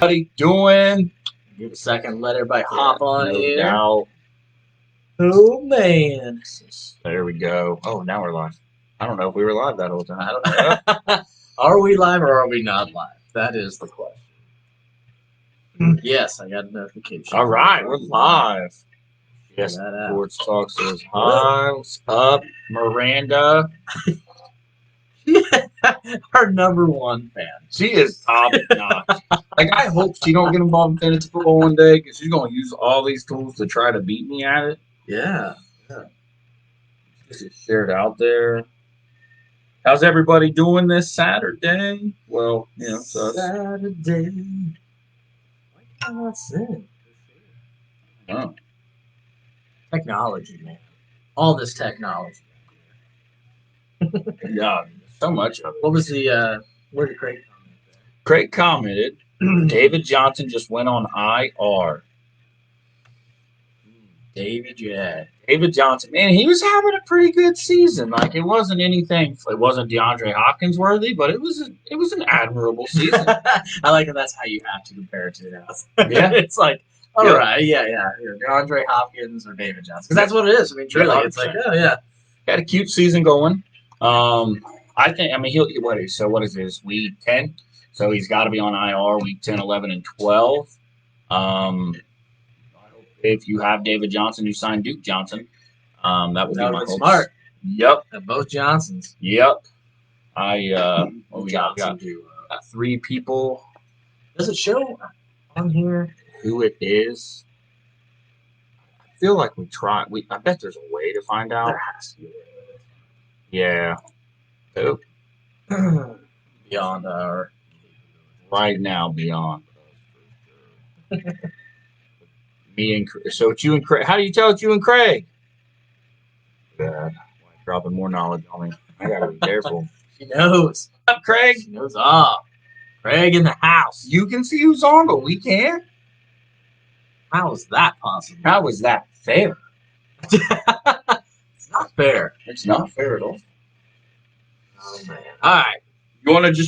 everybody doing? Give a second, let everybody hop on no here. doubt. Oh man. There we go. Oh, now we're live. I don't know if we were live that whole time. I don't Are we live or are we not live? That is the question. Yes, I got a notification. All right, we're live. Yes, Check that out. Sports Talk says hi. What's up, Miranda? Our number one fan. She is top notch. Like, I hope she don't get involved in fantasy football one day because she's going to use all these tools to try to beat me at it. Yeah. This is shared out there. How's everybody doing this Saturday? Well, you know, so Saturday. Why can't I not sing? oh. Technology, man. All this technology. Yeah, so much of it. What was the where did Craig comment there? Craig commented, David Johnson just went on IR. David Johnson, man, he was having a pretty good season. Like, it wasn't anything. It wasn't DeAndre Hopkins worthy, but it was an admirable season. I like that. That's how you have to compare it to now. Yeah, it's like, all right, yeah. Here, DeAndre Hopkins or David Johnson, because that's what it is. I mean, truly, it's like, oh yeah, had a cute season going. I think. I mean, what is this, week 10? So he's got to be on IR week 10, 11, and 12. If you have David Johnson, you sign Duke Johnson. That would be my hopes. Smart. Yep. Both Johnsons. Yep. We got 3 people. Does it show on here who it is? I feel like we try. I bet there's a way to find out. There has to be. Yeah. Oh. Beyond our. Right now, beyond. Me and so it's you and Craig. How do you tell it's you and Craig? Dropping more knowledge on me. I gotta be careful. She knows. What's up, Craig? She knows all. Craig in the house. You can see who's on, but we can't. How is that possible? How is that fair? It's not fair. It's not fair at all. Oh man. All right. You want to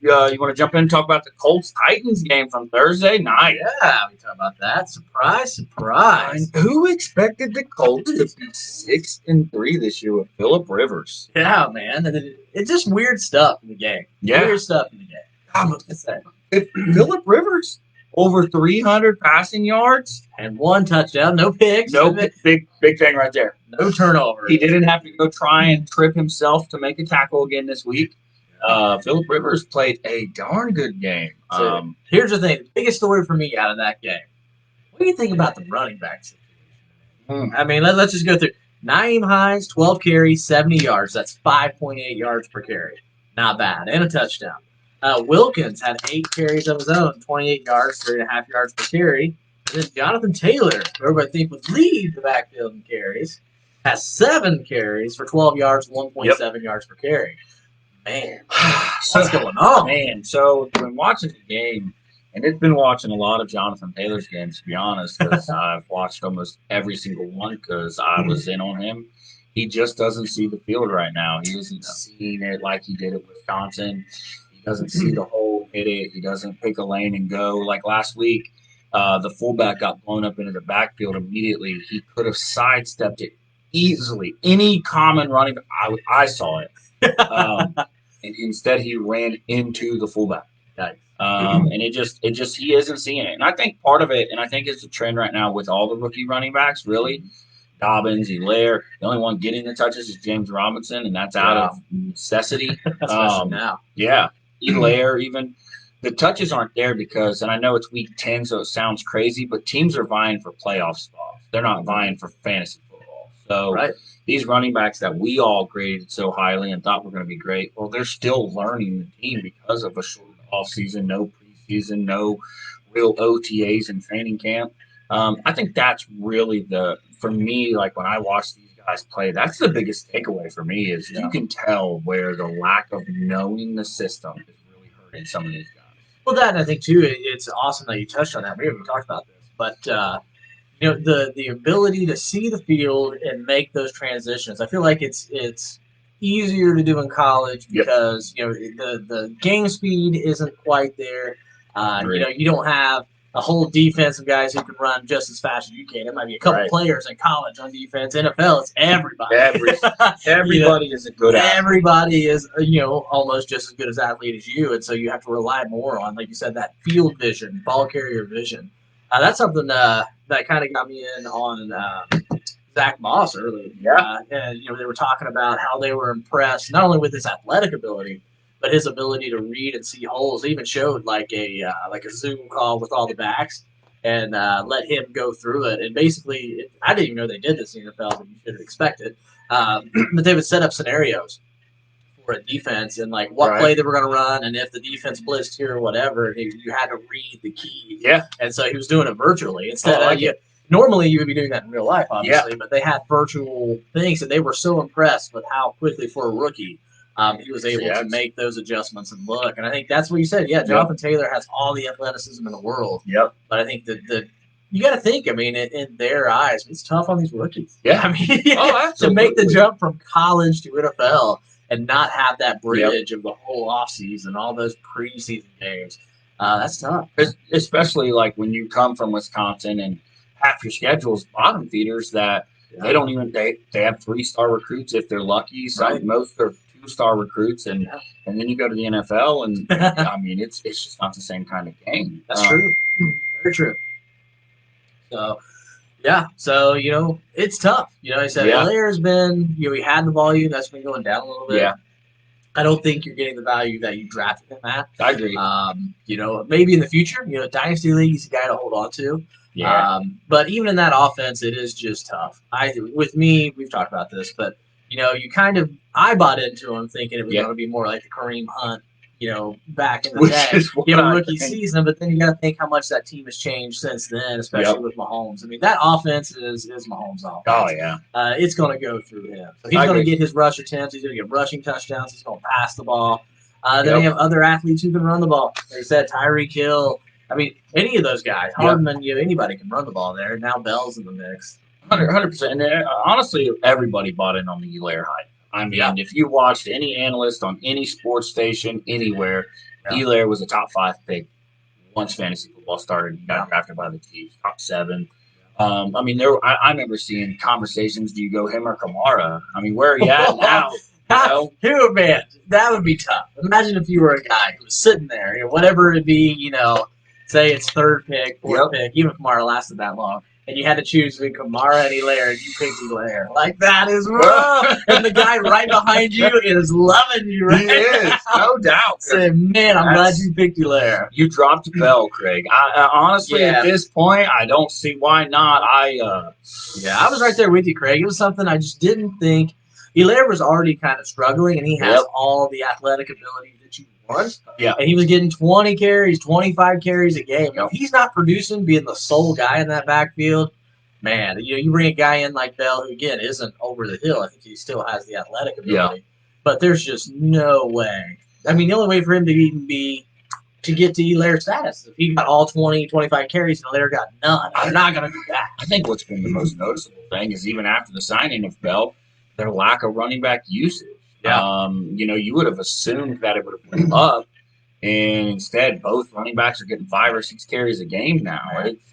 you want to jump in and talk about the Colts Titans game from Thursday night? Yeah, we talk about that. Surprise, surprise. Who expected the Colts to be 6-3 this year with Philip Rivers? Yeah, man. It's just weird stuff in the game. Yeah. Weird stuff in the game. I'm upset. If Philip Rivers over 300 passing yards and 1 touchdown, no picks. No big thing right there. No turnover. He didn't have to go try and trip himself to make a tackle again this week. Philip Rivers played a darn good game. So here's the thing. The biggest story for me out of that game. What do you think about the running back situation? I mean, let's just go through. Nyheim Hines, 12 carries, 70 yards. That's 5.8 yards per carry. Not bad. And a touchdown. Wilkins had 8 carries of his own, 28 yards, 3.5 yards per carry. And then Jonathan Taylor, who everybody think would lead the backfield in carries, has 7 carries for 12 yards, 1.7 yards per carry. Man, what's going on? Man, so I've been watching the game, and it's been watching a lot of Jonathan Taylor's games, to be honest, because I've watched almost every single one because I was in on him. He just doesn't see the field right now. He isn't seeing it like he did at Wisconsin. He doesn't see the hole, hit it. He doesn't pick a lane and go. Like last week, the fullback got blown up into the backfield immediately. He could have sidestepped it easily. Any common running, I saw it. And instead he ran into the fullback. And it just he isn't seeing it. And I think part of it, and I think it's a trend right now with all the rookie running backs, really. Dobbins, Helaire. The only one getting the touches is James Robinson, and that's out of necessity. Now. Yeah. Helaire even. The touches aren't there because, and I know it's week 10, so it sounds crazy, but teams are vying for playoff spots. They're not vying for fantasy football. So these running backs that we all graded so highly and thought were going to be great, well, they're still learning the team because of a short offseason, no preseason, no real OTAs and training camp. I think that's really for me, like when I watch these guys play, that's the biggest takeaway for me is you can tell where the lack of knowing the system is really hurting some of these guys. Well, that, and I think, too, it's awesome that you touched on that. We haven't talked about this. But, the ability to see the field and make those transitions, I feel like it's easier to do in college because, the game speed isn't quite there. You don't have a whole defense of guys who can run just as fast as you can. It might be a couple players in college on defense. NFL, it's everybody. Everybody is a good athlete. Everybody is, almost just as good as athlete as you, and so you have to rely more on, like you said, that field vision, ball carrier vision. That's something that kind of got me in on Zach Moss earlier. Yeah. And they were talking about how they were impressed not only with his athletic ability, but his ability to read and see holes. They even showed like a Zoom call with all the backs and let him go through it. And basically, I didn't even know they did this in the NFL, but you should have expected. But they would set up scenarios for a defense and like what play they were going to run, and if the defense blitzed here or whatever, you had to read the key. Yeah. And so he was doing it virtually instead of normally you would be doing that in real life, obviously. But they had virtual things, and they were so impressed with how quickly for a rookie. He was able to make those adjustments and look. And I think that's what you said. Yeah, Jonathan Taylor has all the athleticism in the world. Yep. But I think that you got to think, in their eyes, it's tough on these rookies. Yeah. To make the jump from college to NFL and not have that bridge of the whole offseason, all those preseason games, that's tough. Especially like when you come from Wisconsin and half your schedule's bottom feeders that they don't even they have 3-star recruits if they're lucky. So most are 2-star recruits, and then you go to the NFL, and it's just not the same kind of game. That's true. Very true. So it's tough. I said Hillaire's been he had the volume that's been going down a little bit. Yeah. I don't think you're getting the value that you drafted him at. I agree. Maybe in the future, Dynasty League, he's a guy to hold on to. Yeah. But even in that offense, it is just tough. With me, we've talked about this, but I bought into him thinking it was going to be more like the Kareem Hunt, back in the day, rookie season. But then you got to think how much that team has changed since then, especially with Mahomes. That offense is Mahomes' offense. Oh yeah, it's going to go through him. So he's going to get his rush attempts. He's going to get rushing touchdowns. He's going to pass the ball. Then you have other athletes who can run the ball. They said Tyreek Hill. Any of those guys, Hardman, anybody can run the ball there. Now Bell's in the mix. 100%. And honestly, everybody bought in on the Helaire hype. If you watched any analyst on any sports station anywhere, Helaire was a top 5 pick once fantasy football started. He got drafted by the Chiefs, top 7. I remember seeing conversations. Do you go him or Kamara? Where are you at now? Man, that would be tough. Imagine if you were a guy who was sitting there, whatever it be, say it's 3rd pick, 4th pick, even if Kamara lasted that long, and you had to choose between Kamara and Helaire, and you picked Helaire. That is rough. And the guy right behind you is loving you right He is, no doubt. Say, man, I'm glad you picked Helaire. You dropped Bell, Craig. Honestly, at this point, I don't see why not. I was right there with you, Craig. It was something I just didn't think. Helaire was already kind of struggling, and he has all the athletic ability that you want. Yeah. And he was getting 20 carries, 25 carries a game. If he's not producing, being the sole guy in that backfield, man, you bring a guy in like Bell, who, again, isn't over the hill. I think he still has the athletic ability. But there's just no way. The only way for him to even be to get to Helaire's status, if he got all 20, 25 carries and Helaire got none, they're not going to do that. I think what's been the most noticeable thing is even after the signing of Bell, their lack of running back usage. Yeah. You would have assumed that it would have been up, and instead both running backs are getting 5 or 6 carries a game now.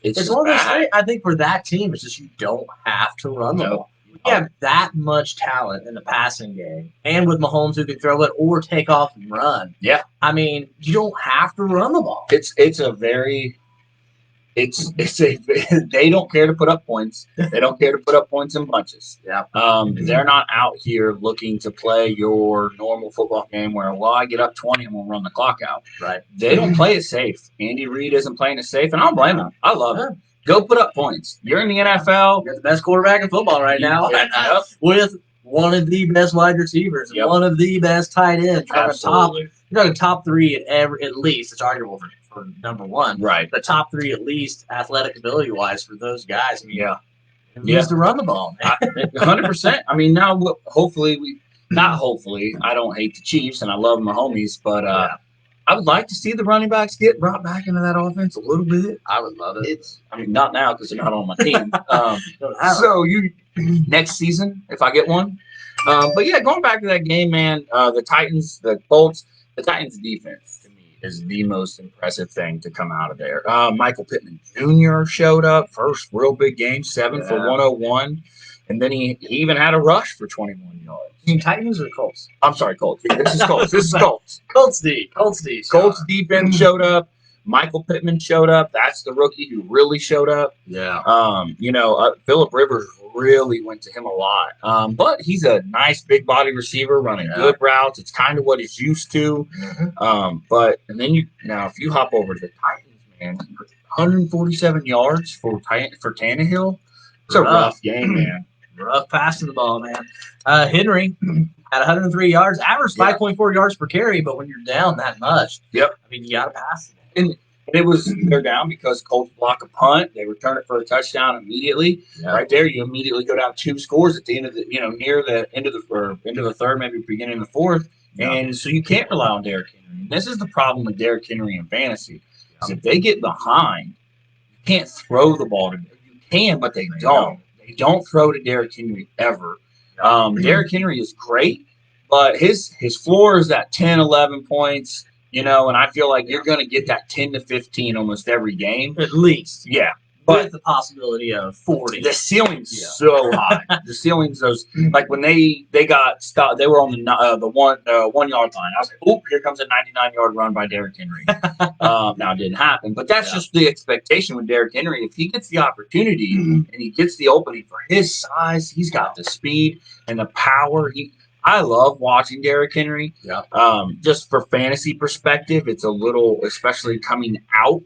It's one of those things. I think for that team, it's just you don't have to run the ball. You have that much talent in the passing game, and with Mahomes who can throw it or take off and run. Yeah. You don't have to run the ball. They don't care to put up points. They don't care to put up points in bunches. Yeah. They're not out here looking to play your normal football game where, I get up 20 and we'll run the clock out. Right. They don't play it safe. Andy Reid isn't playing it safe, and I don't blame him. I love it. Go put up points. You're in the NFL. You're the best quarterback in football right now. With one of the best wide receivers, one of the best tight ends. Absolutely. You're talking top 3 at least. It's arguable for number 1. Right. The top 3 at least, athletic ability-wise, for those guys. It Yeah. needs to run the ball. 100%. I mean, now hopefully not hopefully. I don't hate the Chiefs and I love my homies, but I would like to see the running backs get brought back into that offense a little bit. I would love it. Not now because they're not on my team. So next season if I get one. But yeah, going back to that game, man. The Titans, the Colts, the Titans defense to me is the most impressive thing to come out of there. Michael Pittman Jr. showed up, first real big game, 7 for 101. And then he even had a rush for 21 yards. You mean Titans or Colts? I'm sorry, Colts. This is Colts. This is Colts. Colts D. Colts D. Colts defense showed up. Michael Pittman showed up. That's the rookie who really showed up. Yeah. Phillip Rivers really went to him a lot. But he's a nice big body receiver running good routes. It's kind of what he's used to. And then if you hop over to the Titans, man, 147 yards for Tannehill. It's a rough game, man. Rough passing the ball, man. Henry had 103 yards, averaged 5.4 yards per carry, but when you're down that much, I mean, you got to pass it. And they're down because Colts block a punt. They return it for a touchdown immediately. Yeah. Right there, you immediately go down 2 scores at the end of the, near the end of the third, maybe beginning of the fourth. Yeah. And so you can't rely on Derrick Henry. And this is the problem with Derrick Henry in fantasy. Is if they get behind, you can't throw the ball to them. You can, but they don't. They don't throw to Derrick Henry ever. Derrick Henry is great, but his floor is at 10, 11 points. And I feel like you're going to get that 10 to 15 almost every game. At least. Yeah. But with the possibility of 40. The ceiling's so high. The ceiling's those, like when they got stopped, they were on the 1 yard line. I was like, oop, here comes a 99-yard run by Derrick Henry. Now it didn't happen. But that's just the expectation with Derrick Henry. If he gets the opportunity and he gets the opening for his size, he's got the speed and the power. I love watching Derrick Henry. Yeah. Just for fantasy perspective, it's a little, especially coming out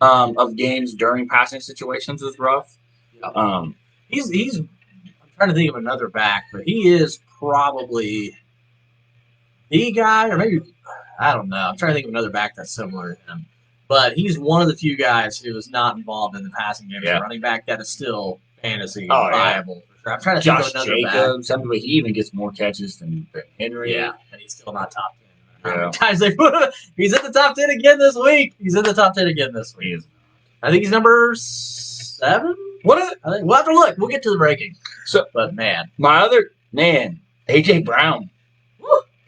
of games during passing situations, is rough. Yeah. He's. I'm trying to think of another back, but he is probably the guy, or maybe I don't know. I'm trying to think of another back that's similar to him, but he's one of the few guys who is not involved in the passing game. Yeah. Running back that is still fantasy viable. Yeah. I'm trying to Josh think of another Jacobs. He even gets more catches than Henry. Yeah, and he's still not top 10. Yeah. Times they put him, he's in the top 10 again this week. I think he's number 7. I think we'll have to look. We'll get to the ranking. But my other AJ Brown.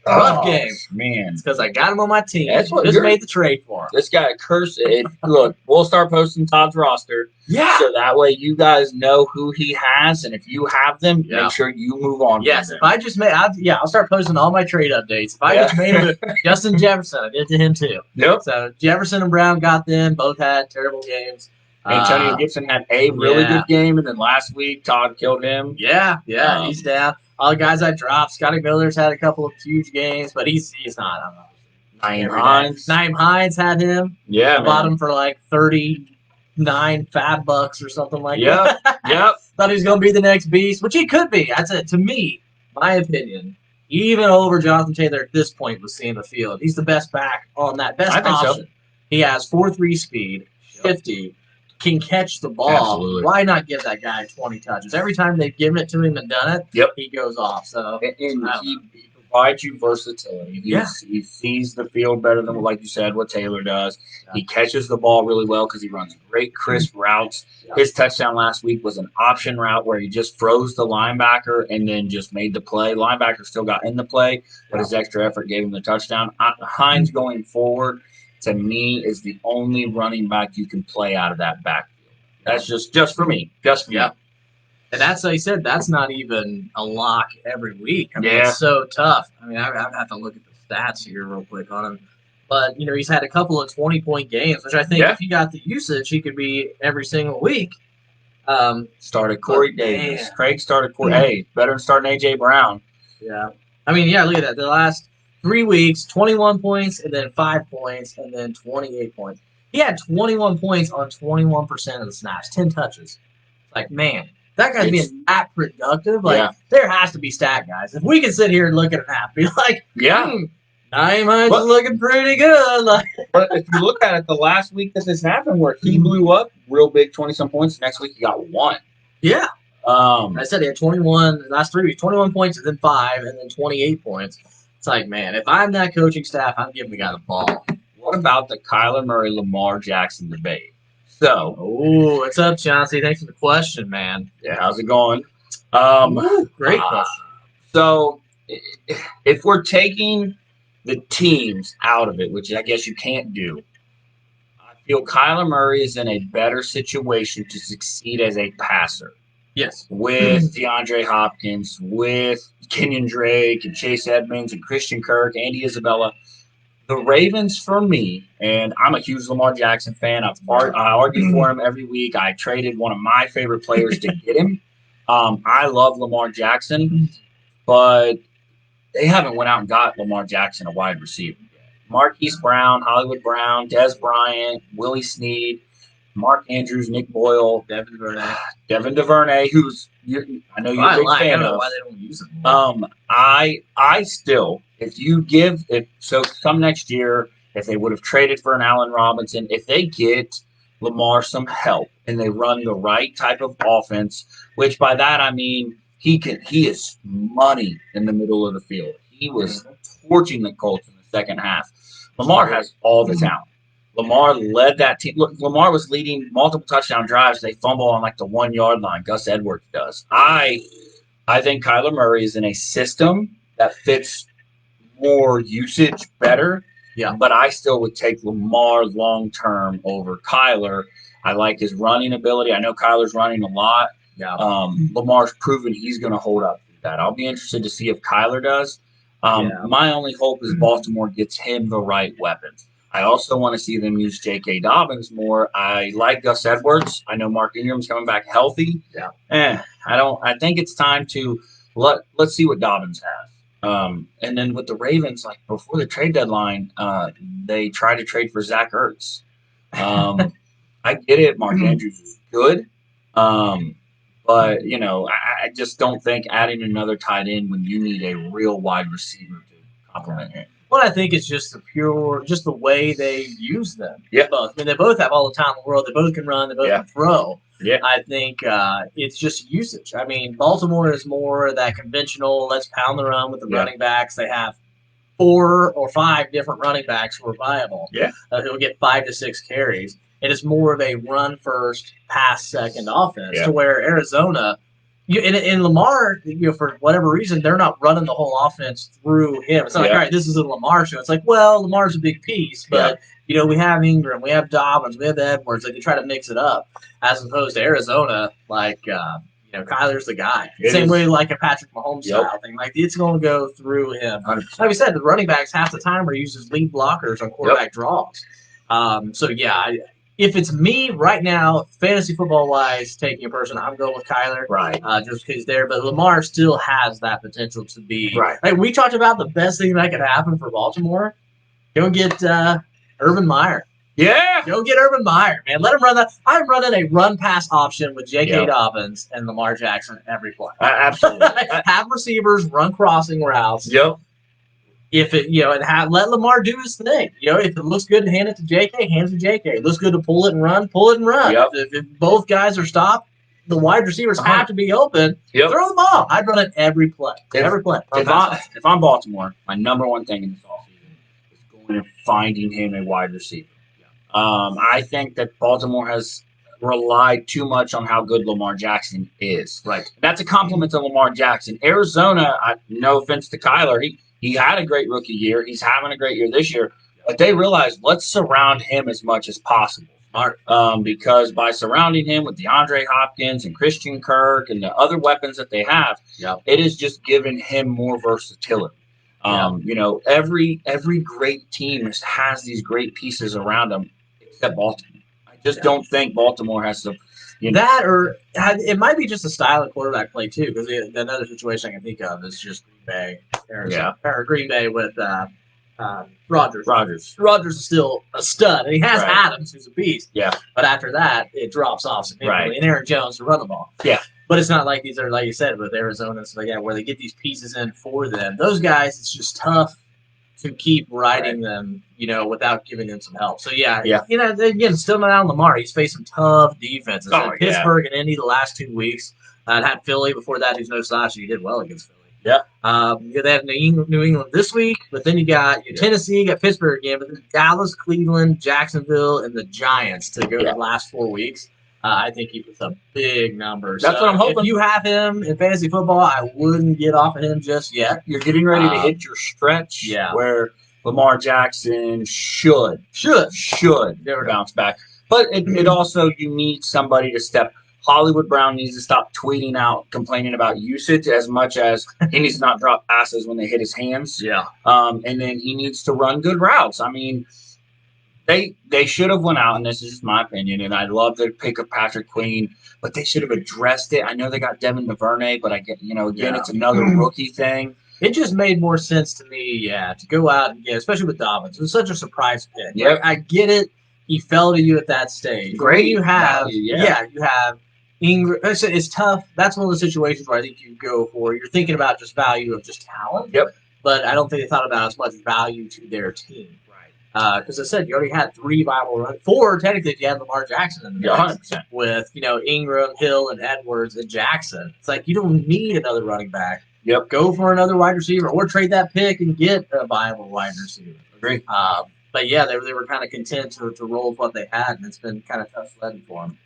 Rough game, man. It's because I got him on my team. That's what just made the trade for him. This guy cursed it. Look, we'll start posting Todd's roster. Yeah. So that way you guys know who he has, and if you have them, make sure you move on. Yes. If I just made, I'll start posting all my trade updates. If I just made it with Justin Jefferson, I did it to him too. Yep. So Jefferson and Brown got them. Both had terrible games. Antonio Gibson had a really good game, and then last week Todd killed him. Yeah, he's down. All the guys I dropped, Scotty Miller's had a couple of huge games, but he's not. I don't know. Naeem Hines had him. Yeah, I bought him for like $39 $5 or something like that. Yep. Thought he was going to be the next beast, which he could be. That's it. To me, my opinion, even over Jonathan Taylor at this point was seeing the field. He's the best back on that best option. So. He has 4.3 speed, 50. Can catch the ball. Absolutely. Why not give that guy 20 touches? Every time they've given it to him and done it, he goes off. So and he provides you versatility. He sees the field better than, like you said, what Taylor does. Yeah. He catches the ball really well because he runs great, crisp routes. Yeah. His touchdown last week was an option route where he just froze the linebacker and then just made the play. Linebacker still got in the play, but his extra effort gave him the touchdown. Hines going forward, to me, is the only running back you can play out of that backfield. That's just for me. Just for me. And that's, like I said, that's not even a lock every week. I mean, it's so tough. I mean, I have to look at the stats here real quick on him. But, he's had a couple of 20-point games, which I think if he got the usage, he could be every single week. Started Corey Davis. Craig started Corey. Hey, better than starting A.J. Brown. Yeah. I mean, look at that. The last 3 weeks, 21 points, and then 5 points, and then 28 points. He had 21 points on 21% of the snaps, 10 touches. Like, man, that guy's being that productive. Like, there has to be stat guys. If we can sit here and look at an app, be like, Naeem Hines is looking pretty good. Like, but if you look at it, the last week that this happened, where he blew up real big, 20-some points, next week he got 1. Yeah. I said he had 21 the last 3 weeks, 21 points, and then 5, and then 28 points. It's like, man, if I'm that coaching staff, I'm giving the guy the ball. What about the Kyler Murray, Lamar Jackson debate? So, what's up, Chauncey? Thanks for the question, man. Yeah, how's it going? Great question. So, if we're taking the teams out of it, which I guess you can't do, I feel Kyler Murray is in a better situation to succeed as a passer Yes. with DeAndre Hopkins, with Kenyon Drake and Chase Edmonds and Christian Kirk, Andy Isabella. The Ravens, for me, and I'm a huge Lamar Jackson fan. I argue for him every week. I traded one of my favorite players to get him. I love Lamar Jackson, but they haven't went out and got Lamar Jackson a wide receiver yet. Marquise Brown, Hollywood Brown, Des Bryant, Willie Snead, Mark Andrews, Nick Boyle, Devin DuVernay, who's I know you're a big fan I don't know of. why they don't use him. I still, if come next year, if they would have traded for an Allen Robinson, if they get Lamar some help and they run the right type of offense, which by that I mean he is money in the middle of the field. He was torching the Colts in the second half. Lamar has all the talent. Lamar led that team. Look, Lamar was leading multiple touchdown drives. They fumble on like the 1 yard line. Gus Edwards does. I think Kyler Murray is in a system that fits more usage better. Yeah. But I still would take Lamar long term over Kyler. I like his running ability. I know Kyler's running a lot. Yeah. Lamar's proven he's going to hold up to that. I'll be interested to see if Kyler does. My only hope is Baltimore gets him the right weapons. I also want to see them use J.K. Dobbins more. I like Gus Edwards. I know Mark Ingram's coming back healthy. Yeah. I think it's time to let's see what Dobbins has. And then with the Ravens, like before the trade deadline, they tried to trade for Zach Ertz. I get it. Mark Andrews is good. But, I just don't think adding another tight end when you need a real wide receiver to complement him. Well, I think it's just the way they use them. Yeah. Both. I mean, they both have all the time in the world. They both can run. They both can throw. Yeah. I think it's just usage. I mean, Baltimore is more that conventional, let's pound the run with the running backs. They have 4 or 5 different running backs who are viable. Yeah. Who'll get 5 to 6 carries. It is more of a run first, pass second offense to where Arizona, in Lamar, for whatever reason, they're not running the whole offense through him. It's not like, all right, this is a Lamar show. It's like, well, Lamar's a big piece, but we have Ingram, we have Dobbins, we have Edwards. Like, they try to mix it up, as opposed to Arizona, like Kyler's the guy. Same way like a Patrick Mahomes style thing. Like, it's going to go through him. 100%. Like we said, the running backs half the time are used as lead blockers on quarterback draws. If it's me right now, fantasy football wise, taking a person, I'm going with Kyler. Right. Just because he's there. But Lamar still has that potential to be. Right. Like, we talked about the best thing that could happen for Baltimore. Go get Urban Meyer. Yeah. Go get Urban Meyer, man. Let him run that. I'm running a run pass option with J.K. Dobbins and Lamar Jackson every play. Absolutely. Have receivers run crossing routes. Yep. If it, let Lamar do his thing. If it looks good to hand it to JK, hand it to JK. It looks good to pull it and run, pull it and run. Yep. If both guys are stopped, the wide receivers have to be open. Yep. Throw the ball. I'd run it every play. Every play. If I'm Baltimore, my number one thing in this offseason is going and finding him a wide receiver. I think that Baltimore has relied too much on how good Lamar Jackson is. Right. That's a compliment to Lamar Jackson. Arizona, no offense to Kyler, he had a great rookie year. He's having a great year this year. But they realized, let's surround him as much as possible. Because by surrounding him with DeAndre Hopkins and Christian Kirk and the other weapons that they have, it has just given him more versatility. Every great team has these great pieces around them, except Baltimore. I just don't think Baltimore has to. That, or it might be just a style of quarterback play too, because another situation I can think of is just Green Bay, Arizona, or Green Bay with Rodgers. Rodgers is still a stud, and he has Adams, who's a beast. Yeah. But after that, it drops off significantly, and Aaron Jones to run the ball. Yeah. But it's not like these are, like you said, with Arizona and stuff like that, where they get these pieces in for them. Those guys, it's just tough to keep riding them, without giving them some help. So, again, still not on Lamar. He's faced some tough defenses. Pittsburgh and Indy the last 2 weeks. Had Philly before that, who's no slouch. He did well against Philly. Yeah. They have New England this week, but then you got Tennessee, you got Pittsburgh again, but then Dallas, Cleveland, Jacksonville, and the Giants to go the last 4 weeks. I think he puts up big numbers. That's what I'm hoping. If you have him in fantasy football, I wouldn't get off of him just yet. You're getting ready to hit your stretch where Lamar Jackson should bounce back. But it also, you need somebody to step. Hollywood Brown needs to stop tweeting out, complaining about usage as much as he needs to not drop passes when they hit his hands. Yeah. And then he needs to run good routes. I mean, they should have went out, and this is just my opinion, and I'd love to pick up Patrick Queen, but they should have addressed it. I know they got Devin DuVernay, but I get, again, it's another rookie thing. It just made more sense to me, to go out and get, especially with Dobbins. It was such a surprise pick. Yep. I get it. He fell to you at that stage. Great. You have, value, you have Ingram. It's tough. That's one of the situations where I think you go for. You're thinking about just value of just talent. Yep. But I don't think they thought about as much value to their team. Right. Because I said you already had 3 viable runs. 4 technically if you had Lamar Jackson in the mix. 100%. With Ingram, Hill, and Edwards and Jackson. It's like you don't need another running back. Yep. Go for another wide receiver or trade that pick and get a viable wide receiver. Agree. But yeah, they were kind of content to roll with what they had, and it's been kind of tough sledding for them.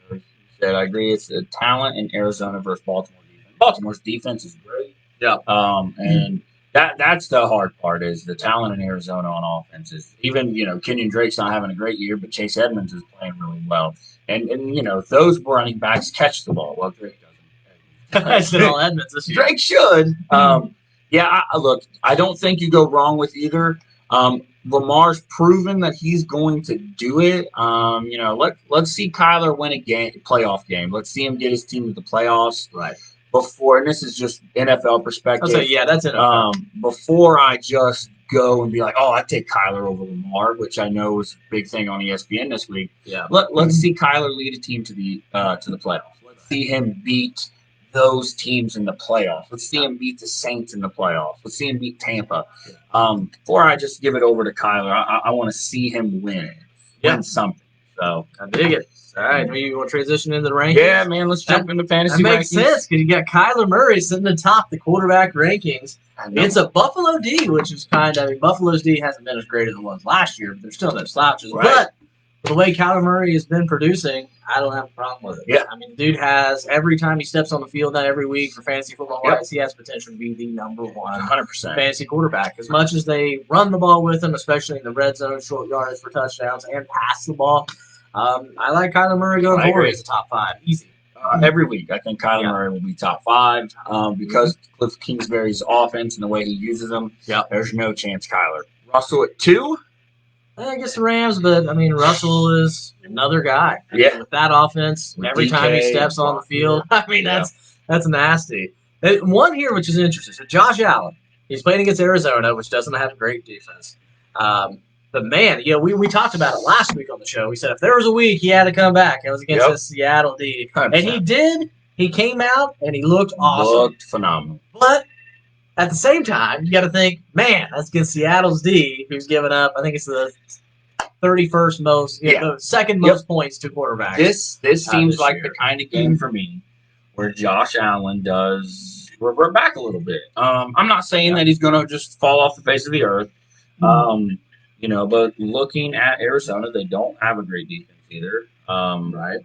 So you said, I agree. It's the talent in Arizona versus Baltimore defense. Baltimore's defense is great. Yeah. And that's the hard part is the talent in Arizona on offenses. Even, Kenyon Drake's not having a great year, but Chase Edmonds is playing really well. And those running backs catch the ball. Well, Drake doesn't. I said all Edmonds this year. Drake should. Look, I don't think you go wrong with either. Lamar's proven that he's going to do it. Let's see Kyler win a playoff game. Let's see him get his team to the playoffs. Right. Before, and this is just NFL perspective. That's NFL. Before I just go and be like, oh, I take Kyler over Lamar, which I know was a big thing on ESPN this week. Yeah. Let's see Kyler lead a team to the playoffs. Let's see him beat those teams in the playoffs. Let's see him beat the Saints in the playoffs. Let's see him beat Tampa. Before I just give it over to Kyler, I want to see him win something. So I dig it. All right, maybe you want to transition into the rankings? Yeah, man, let's jump into fantasy rankings. That makes sense because you got Kyler Murray sitting atop the quarterback rankings. It's a Buffalo D, which is Buffalo's D hasn't been as great as it was last year, but there's still no slouches. Right. But the way Kyler Murray has been producing, I don't have a problem with it. Yeah. I mean, the dude has, every time he steps on the field, not every week for fantasy football wise, he has potential to be the number 1 100% fantasy quarterback. As much as they run the ball with him, especially in the red zone, short yards for touchdowns, and pass the ball, I like Kyler Murray going forward as a top 5. Easy. Every week, I think Kyler Murray will be top 5 because Cliff Kingsbury's offense and the way he uses them. Yeah. There's no chance Kyler. Russell at 2. I guess the Rams, but I mean Russell is another guy. Yeah. With that offense, With every DK, time he steps on the field, I mean that's nasty. One here which is interesting. So Josh Allen, he's playing against Arizona, which doesn't have a great defense. But man, we talked about it last week on the show. We said if there was a week he had to come back, it was against the Seattle D, 100%. and he did. He came out and he looked awesome. Looked phenomenal. But at the same time, you got to think, man, that's against Seattle's D, who's given up. I think it's the 31st most, the second most points to quarterbacks. This seems like the kind of game for me where Josh Allen does revert back a little bit. I'm not saying that he's going to just fall off the face of the earth. But looking at Arizona, they don't have a great defense either. Right.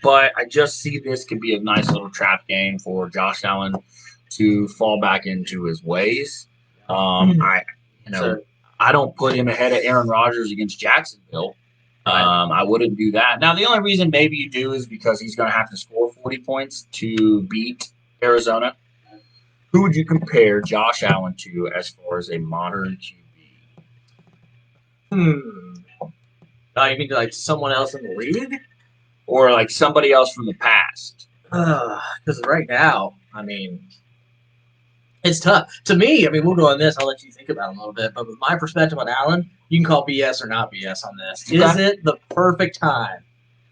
But I just see this could be a nice little trap game for Josh Allen to fall back into his ways. I don't put him ahead of Aaron Rodgers against Jacksonville. I wouldn't do that. Now, the only reason maybe you do is because he's going to have to score 40 points to beat Arizona. Who would you compare Josh Allen to as far as a modern QB? You mean like someone else in the league? Or like somebody else from the past? Because right now, I mean, it's tough. To me, I mean, we'll go on this. I'll let you think about it a little bit. But with my perspective on Allen, you can call BS or not BS on this. Okay. Is it the perfect time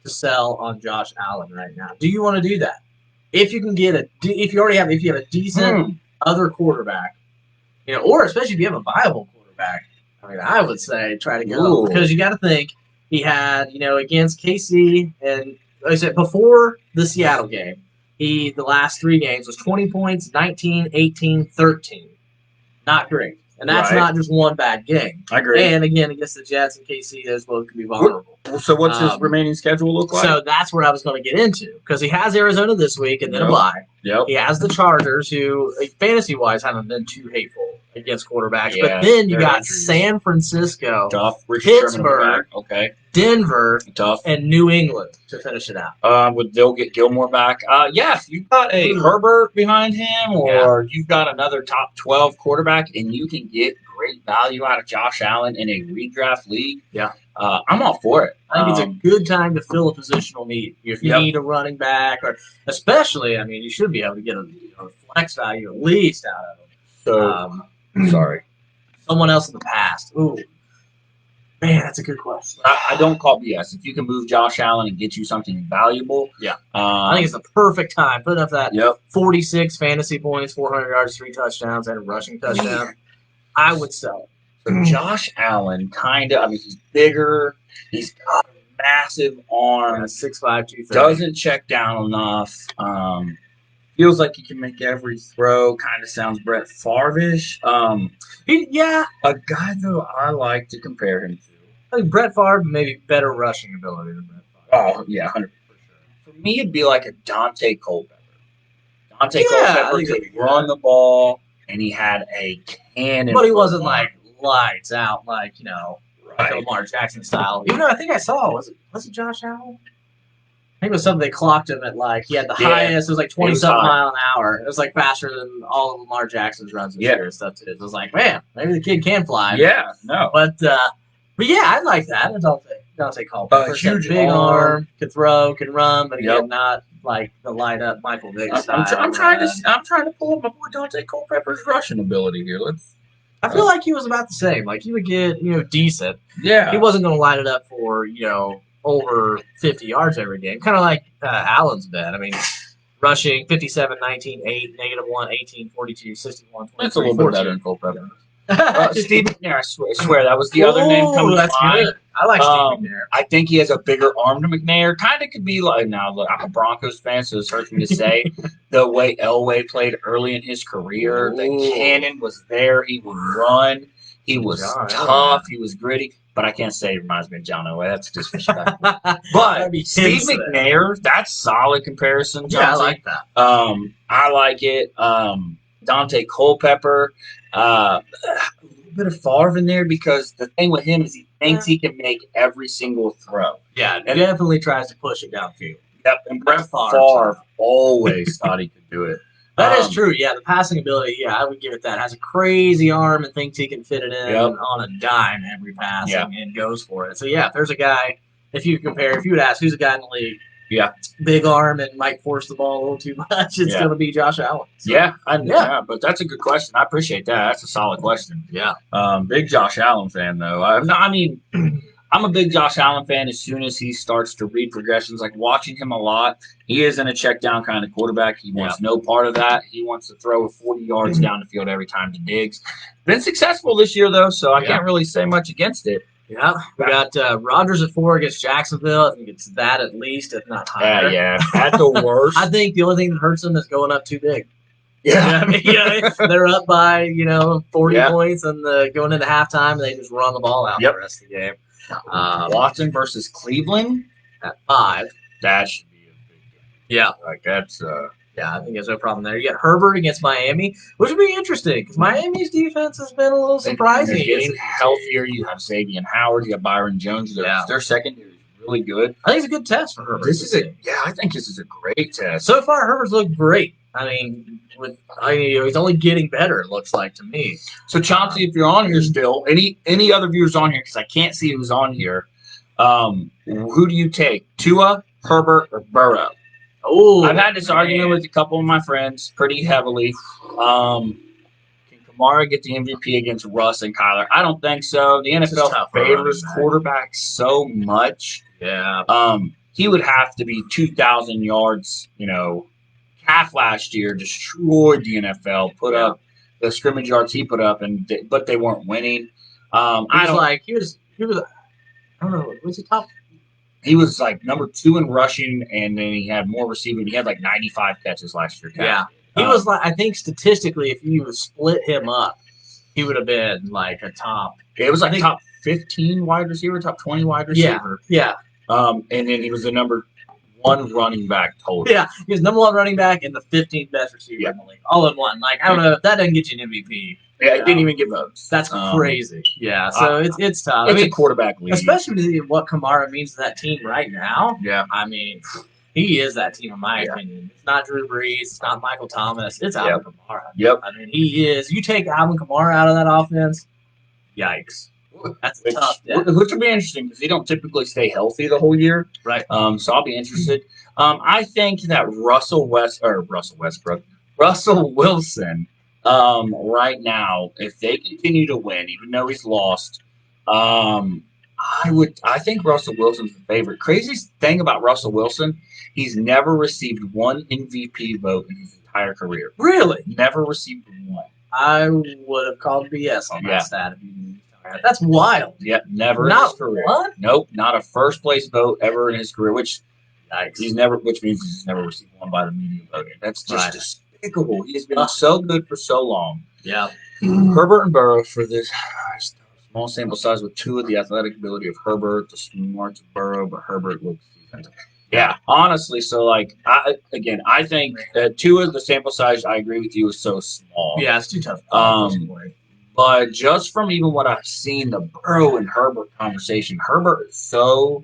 to sell on Josh Allen right now? Do you want to do that? If you can get if you have a decent other quarterback, or especially if you have a viable quarterback, I mean, I would say try to go because you got to think he had, against KC and like I said before the Seattle game, the last 3 games was 20 points, 19, 18, 13. Not great. And that's not just one bad game. I agree. And again, against the Jets and KC, as well, can be vulnerable. So what's his remaining schedule look like? So that's where I was going to get into because he has Arizona this week and then a bye. Yep. He has the Chargers, who fantasy-wise haven't been too hateful against quarterbacks. Yeah, but then you they're got injuries. San Francisco, Tough. Richard Sherman on the Pittsburgh, back. Okay. Denver, Tough. and New England to finish it out. They'll get Gilmore back. Yeah, if you've got a Herbert behind him, or you've got another top 12 quarterback, and you can get great value out of Josh Allen in a redraft league, I'm all for it. I think it's a good time to fill a positional need. If you need a running back, or especially, I mean, you should be able to get a flex value at least out of him. So, sorry. Someone else in the past. Ooh. Man, that's a good question. I don't call BS. If you can move Josh Allen and get you something valuable, I think it's the perfect time. Putting up that Yep. 46 fantasy points, 400 yards, 3 touchdowns, and a rushing touchdown. I would sell it. So Josh Allen, he's bigger. He's got a massive arm. 6'5", 230. Doesn't check down enough. Feels like he can make every throw. Kind of sounds Brett Favre-ish. A guy, though, I like to compare him to. I think Brett Favre maybe better rushing ability than Brett Favre. Oh, yeah, 100%. For me, it'd be like a Dante Culpepper. Culpepper could run the ball, and he had a cannon. But he wasn't like lights out, like like Lamar Jackson style. Even though I think I saw was it Josh Allen? I think it was something they clocked him at he had the highest. It was like 20-something mile an hour. It was like faster than all of Lamar Jackson's runs this year and stuff. It was like, man, maybe the kid can fly. Yeah, no, but yeah, I like that. Dante Culpepper. Huge big arm, can throw, can run, but again, not like the light up Michael Vick style. I'm trying to pull up my boy Dante Culpepper's rushing ability here. I feel like he was about the same. Like he would get decent. Yeah, he wasn't going to light it up for over 50 yards every game. Kind of like Allen's been. I mean, rushing 57, 19, 8, -1, 18, 42, 61, 23, that's a little 14. bit better than Culpepper. Steve McNair, I swear that was the other name coming to mind. Good. I like Steve McNair. I think he has a bigger arm than McNair. Kind of could be like, now look, I'm a Broncos fan, so it's hurts me to say, the way Elway played early in his career. The cannon was there. He would run. He was tough. He was gritty. But I can't say he reminds me of John Elway. That's disrespectful. But Steve McNair, that's solid comparison. Yeah, I like that. I like it. Dante Culpepper. A little bit of Favre in there because the thing with him is he thinks he can make every single throw. Yeah, and definitely tries to push it downfield. Yep, and Brett Favre always thought he could do it. That is true. Yeah, the passing ability, I would give it that. Has a crazy arm and thinks he can fit it in on a dime every pass and goes for it. So, if there's a guy, if you would ask who's a guy in the league, big arm and might force the ball a little too much, it's going to be Josh Allen. So, but that's a good question. I appreciate that. That's a solid question. Yeah. Big Josh Allen fan, though. I'm a big Josh Allen fan as soon as he starts to read progressions. Like watching him a lot, he isn't a check down kind of quarterback. He wants no part of that. He wants to throw 40 yards down the field every time to Diggs. Been successful this year, though, so I can't really say much against it. Yeah, we got Rodgers at 4 against Jacksonville. I think it's that at least, if not higher. Yeah, at the worst. I think the only thing that hurts them is going up too big. Yeah, they're up by 40 points, and going into halftime, and they just run the ball out the rest of the game. Watson versus Cleveland at 5. That should be a big game. Yeah, like that's I think there's no problem there. You got Herbert against Miami, which would be interesting because Miami's defense has been a little surprising. Getting healthier, you have Xavier Howard, you have Byron Jones. Their secondary is really good. I think it's a good test for Herbert. I think this is a great test. So far, Herbert's looked great. I mean, he's only getting better. It looks like to me. So Chauncey, if you're on here still, any other viewers on here because I can't see who's on here. Who do you take, Tua, Herbert, or Burrow? Oh, I've had this argument with a couple of my friends pretty heavily. Can Kamara get the MVP against Russ and Kyler? I don't think so. The NFL favors quarterbacks so much. Yeah. He would have to be 2,000 yards. Calf last year destroyed the NFL. Put up the scrimmage yards he put up, but they weren't winning. He was. I don't know. Was he top? He was like number 2 in rushing, and then he had more receiving. He had like 95 catches last year. Yeah, he was like, I think statistically, if you would split him up, he would have been like a top. It was like top 15 wide receiver, top 20 wide receiver. Yeah. And then he was the number one running back total. Yeah, he's number 1 running back and the 15th best receiver in the league, all in one. Like, I don't know if that doesn't get you an MVP. Yeah, it didn't even get votes. That's crazy. Yeah, so it's tough. It's a quarterback league, especially what Kamara means to that team right now. Yeah, I mean, he is that team in my opinion. It's not Drew Brees. It's not Michael Thomas. It's Alvin Kamara. Yep. I mean, he is. You take Alvin Kamara out of that offense, yikes. That's tough. Which will be interesting because he don't typically stay healthy the whole year. Right. So I'll be interested. I think that Russell Wilson, right now, if they continue to win, even though he's lost, I think Russell Wilson's the favorite. Craziest thing about Russell Wilson, he's never received one MVP vote in his entire career. Really? Never received one. I would have called BS on that stat. That's wild. Yep, never not in his career. What? Nope, not a first place vote ever in his career, which means he's never received one by the media voting. That's just despicable. He has been so good for so long. Yeah. Herbert and Burrow for this small sample size with two of the athletic ability of Herbert, the smarts of Burrow, but Herbert looks defensive. Yeah, honestly, so like I think two of the sample size, I agree with you, is so small. Yeah, it's too tough. But just from even what I've seen, the Burrow and Herbert conversation, Herbert is the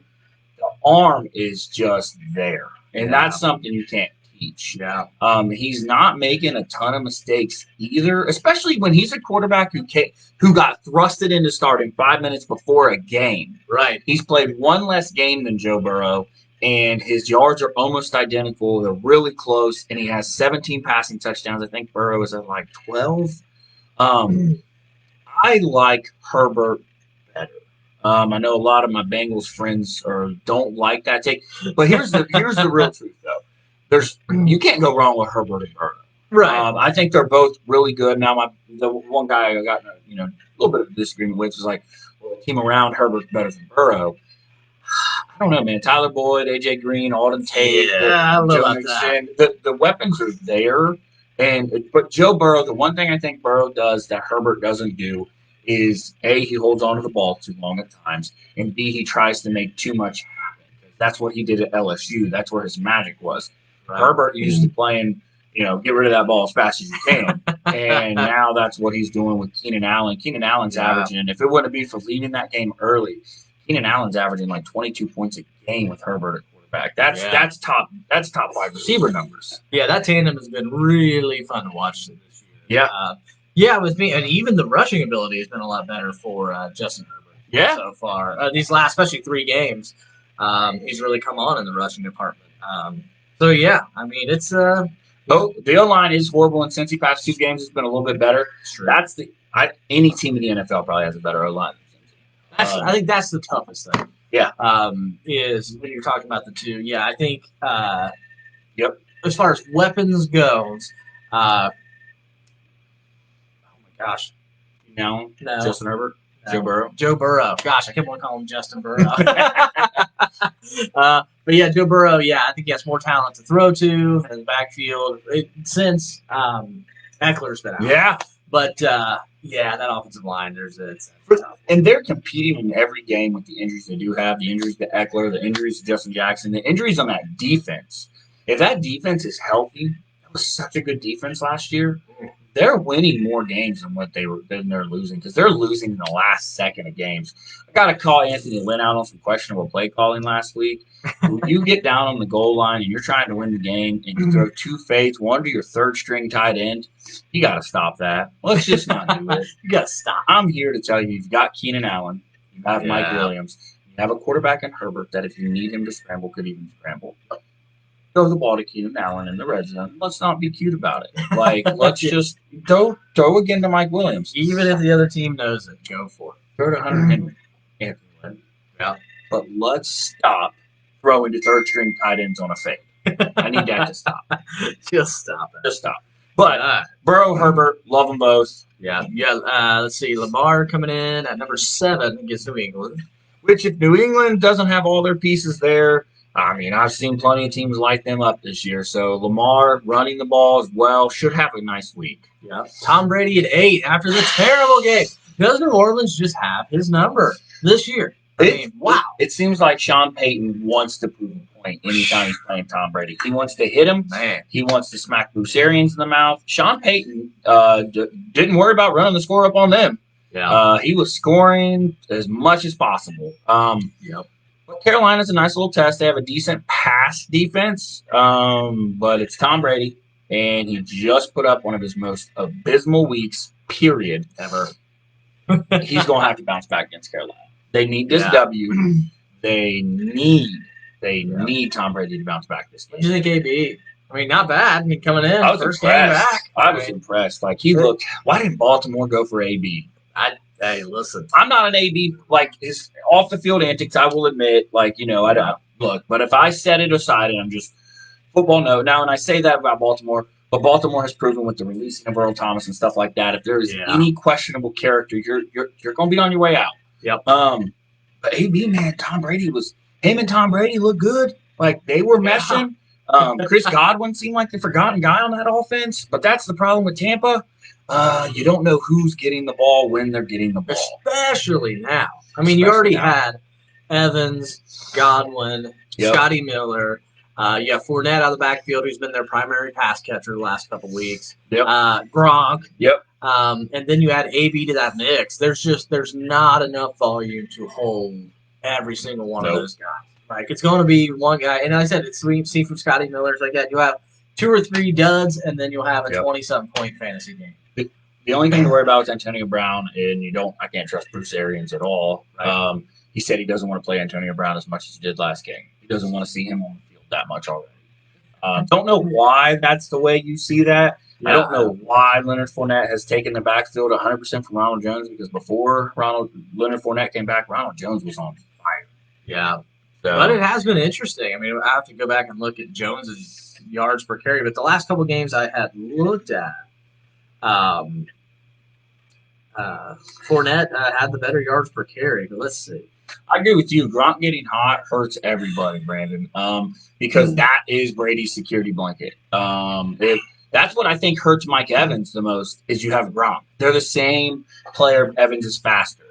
arm is just there, and that's something you can't teach. Yeah. He's not making a ton of mistakes either, especially when he's a quarterback who got thrusted into starting 5 minutes before a game. Right. He's played one less game than Joe Burrow, and his yards are almost identical. They're really close, and he has 17 passing touchdowns. I think Burrow is at like 12. I like Herbert better. I know a lot of my Bengals friends don't like that take, but here's the real truth though. You can't go wrong with Herbert and Burrow. Right. I think they're both really good. Now the one guy I got a little bit of a disagreement with is like, well, the team around Herbert's better than Burrow. I don't know, man. Tyler Boyd, AJ Green, Alden Tate, I love that. The weapons are there. But Joe Burrow, the one thing I think Burrow does that Herbert doesn't do is A, he holds on to the ball too long at times, and B, he tries to make too much happen. That's what he did at LSU. That's where his magic was. Right. Herbert used to playing, get rid of that ball as fast as you can. And now that's what he's doing with Keenan Allen. Keenan Allen's averaging, and if it wouldn't be for leading that game early, Keenan Allen's averaging like 22 points a game with Herbert at quarterback. That's top 5 receiver numbers. Yeah, that tandem has been really fun to watch this Yeah. year. With me, and even the rushing ability has been a lot better for Justin Herbert. Yeah. So far, these last, especially 3 games, he's really come on in the rushing department. I mean, it's. The O-line is horrible, and since he passed 2 games, it's been a little bit better. True. That's any team in the NFL probably has a better O-line. I think that's the toughest thing. Yeah. Is when you're talking about the two. Yeah, I think. Yep. As far as weapons goes, oh my gosh. No. Justin Herbert. No. Joe Burrow. Gosh, I kept on calling him Justin Burrow. But yeah, Joe Burrow. Yeah, I think he has more talent to throw to in the backfield since Eckler's been out. Yeah. But that offensive line, and they're competing in every game with the injuries they do have, the injuries to Eckler, the injuries to Justin Jackson, the injuries on that defense. If that defense is healthy, that was such a good defense last year. They're winning more games than they're losing because they're losing in the last second of games. I got to call Anthony Lynn out on some questionable play calling last week. When you get down on the goal line and you're trying to win the game and you throw 2 fades, one to your 3rd string tight end, you got to stop that. Let's just not do it. You got to stop. I'm here to tell you, you've got Keenan Allen, you have Mike Williams, you have a quarterback in Herbert that if you need him to scramble, could even scramble. Throw the ball to Keenan Allen in the red zone. Let's not be cute about it. Like, let's just throw again to Mike Williams. Even if the other team knows it, go for it. Throw to Hunter Henry. Anthony Lynn. Yeah. But let's stop throwing to 3rd string tight ends on a fade. I need that to stop. Just stop it. Just stop. But Burrow, Herbert, love them both. Yeah. Let's see. Lamar coming in at number 7 against New England. Which, if New England doesn't have all their pieces there, I mean, I've seen plenty of teams light them up this year. So Lamar running the ball as well should have a nice week. Yeah. Tom Brady at 8 after the terrible game. Does New Orleans just have his number this year? Wow. It seems like Sean Payton wants to prove a point anytime he's playing Tom Brady. He wants to hit him. Man. He wants to smack Bruce Arians in the mouth. Sean Payton didn't worry about running the score up on them. Yeah. He was scoring as much as possible. Yep. But Carolina's a nice little test. They have a decent pass defense, but it's Tom Brady, and he just put up one of his most abysmal weeks, period, Ever. He's going to have to bounce back against Carolina. They need this W. They need Tom Brady to bounce back this game. What do you think, AB? I mean, not bad. I mean, coming in. I was first impressed. game back. I was impressed. Like, he looked. Why didn't Baltimore go for AB? Hey, listen. I'm not an AB, like, his off the field antics, I will admit. Like, I don't look. But if I set it aside and I'm just football note. Now, and I say that about Baltimore, but Baltimore has proven with the releasing of Earl Thomas and stuff like that, if there is any questionable character, you're going to be on your way out. Yep. But AB, man, him and Tom Brady look good. Like, they were meshing. Chris Godwin seemed like the forgotten guy on that offense. But that's the problem with Tampa. You don't know who's getting the ball when they're getting the ball. Especially now. I mean, you already had Evans, Godwin, Scotty Miller. You have Fournette out of the backfield, who's been their primary pass catcher the last couple of weeks. Yep. Gronk. Yep. And then you add AB to that mix. There's not enough volume to hold every single one of those guys. Like, it's going to be one guy. And like I said, it's we see from Scotty Miller's like that. You have 2 or 3 duds, and then you'll have a 20-something point fantasy game. The only thing to worry about is Antonio Brown, and I can't trust Bruce Arians at all. Right. He said he doesn't want to play Antonio Brown as much as he did last game. He doesn't want to see him on the field that much already. Don't know why that's the way you see that. Yeah. I don't know why Leonard Fournette has taken the backfield 100% from Ronald Jones, because before Leonard Fournette came back, Ronald Jones was on fire. Yeah. But it has been interesting. I mean, I have to go back and look at Jones's yards per carry, but the last couple games I had looked at, Fournette had the better yards per carry, but let's see. I agree with you. Gronk getting hot hurts everybody, Brandon, because that is Brady's security blanket. That's what I think hurts Mike Evans the most is you have Gronk. They're the same player. Evans is faster.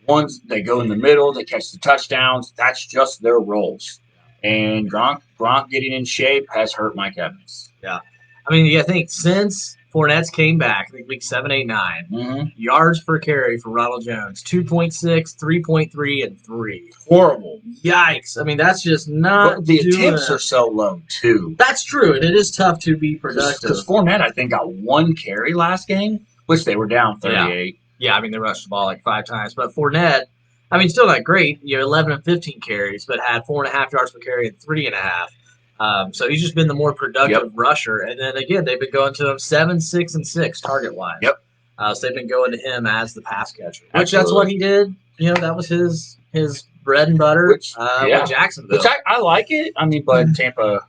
Ones they go in the middle, they catch the touchdowns. That's just their roles. And Gronk getting in shape has hurt Mike Evans. Yeah. I mean, I think since Fournette's came back, I think week 7, 8, 9, yards per carry for Ronald Jones, 2.6, 3.3, and 3. Horrible. Yikes. I mean, that's just not but the attempts are so low, too. That's true, and it is tough to be productive. Because Fournette, I think, got 1 carry last game, which they were down 38. Yeah, I mean, they rushed the ball like 5 times. But Fournette, I mean, still not great. 11 and 15 carries, but had 4.5 yards per carry and 3.5. So he's just been the more productive rusher. And then, again, they've been going to him 7, 6, and 6 target-wise. Yep. So they've been going to him as the pass catcher. Which that's what he did. That was his bread and butter with Jacksonville. Which I like it. I mean, but Tampa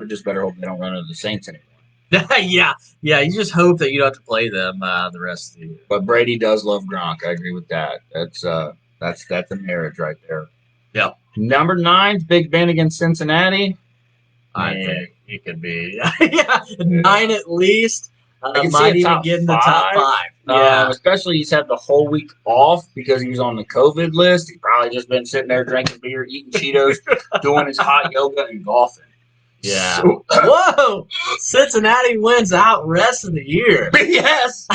just better hope they don't run into the Saints anymore. yeah. You just hope that you don't have to play them the rest of the year. But Brady does love Gronk. I agree with that. That's a marriage right there. Yeah. Number 9, Big Ben against Cincinnati. I think it could be 9 at least. Might even get in the top 5. Yeah. Especially he's had the whole week off because he was on the COVID list. He's probably just been sitting there drinking beer, eating Cheetos, doing his hot yoga, and golfing. Yeah. So, whoa! Cincinnati wins out rest of the year. Yes.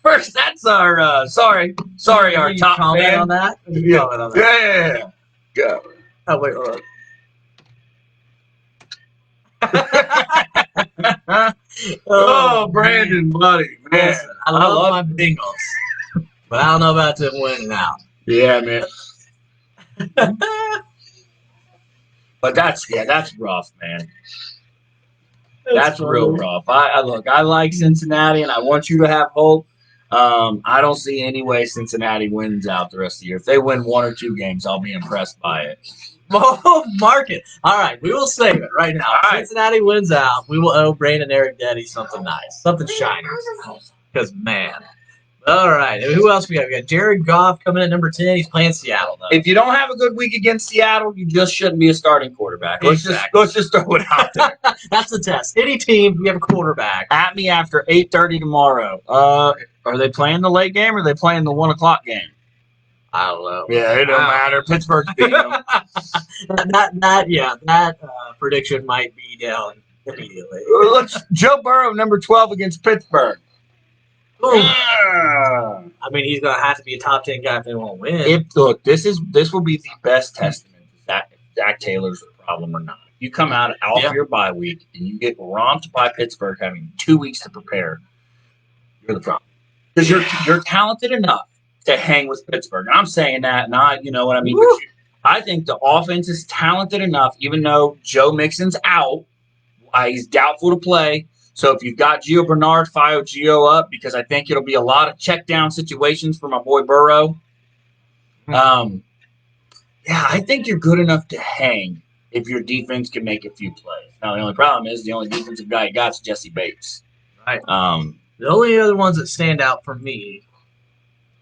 First, that's our sorry, our top comment fan on that. Yeah. Go. Oh wait, hold on. Brandon, buddy, man. Listen, I love my Bengals, but I don't know about them winning out. Yeah, man. But that's rough, man. That's real rough. I like Cincinnati, and I want you to have hope. I don't see any way Cincinnati wins out the rest of the year. If they win 1 or 2 games, I'll be impressed by it. Oh, mark it. All right, we will save it right now. If Cincinnati wins out, we will owe Brandon Eric Deddy something nice, something shiny. Because, man. All right, who else we got? We got Jared Goff coming in at number 10. He's playing Seattle, though. If you don't have a good week against Seattle, you just shouldn't be a starting quarterback. Let's just throw it out there. That's the test. Any team, you have a quarterback. At me after 8:30 tomorrow. Are they playing the late game or are they playing the 1 o'clock game? I don't know. Yeah, it don't matter. Pittsburgh's beating them. that prediction might be down immediately. Joe Burrow, number 12 against Pittsburgh. Boom. Yeah. I mean, he's going to have to be a top 10 guy if they won't win. This will be the best testament that Zach Taylor's a problem or not. You come out your bye week and you get romped by Pittsburgh having 2 weeks to prepare. You're the problem because you're talented enough to hang with Pittsburgh. And I'm saying that, not you know what I mean. I think the offense is talented enough, even though Joe Mixon's out, he's doubtful to play. So if you've got Gio Bernard, fire Gio up because I think it'll be a lot of check down situations for my boy Burrow. I think you're good enough to hang if your defense can make a few plays. Now the only problem is the only defensive guy you got is Jesse Bates. Right. The only other ones that stand out for me,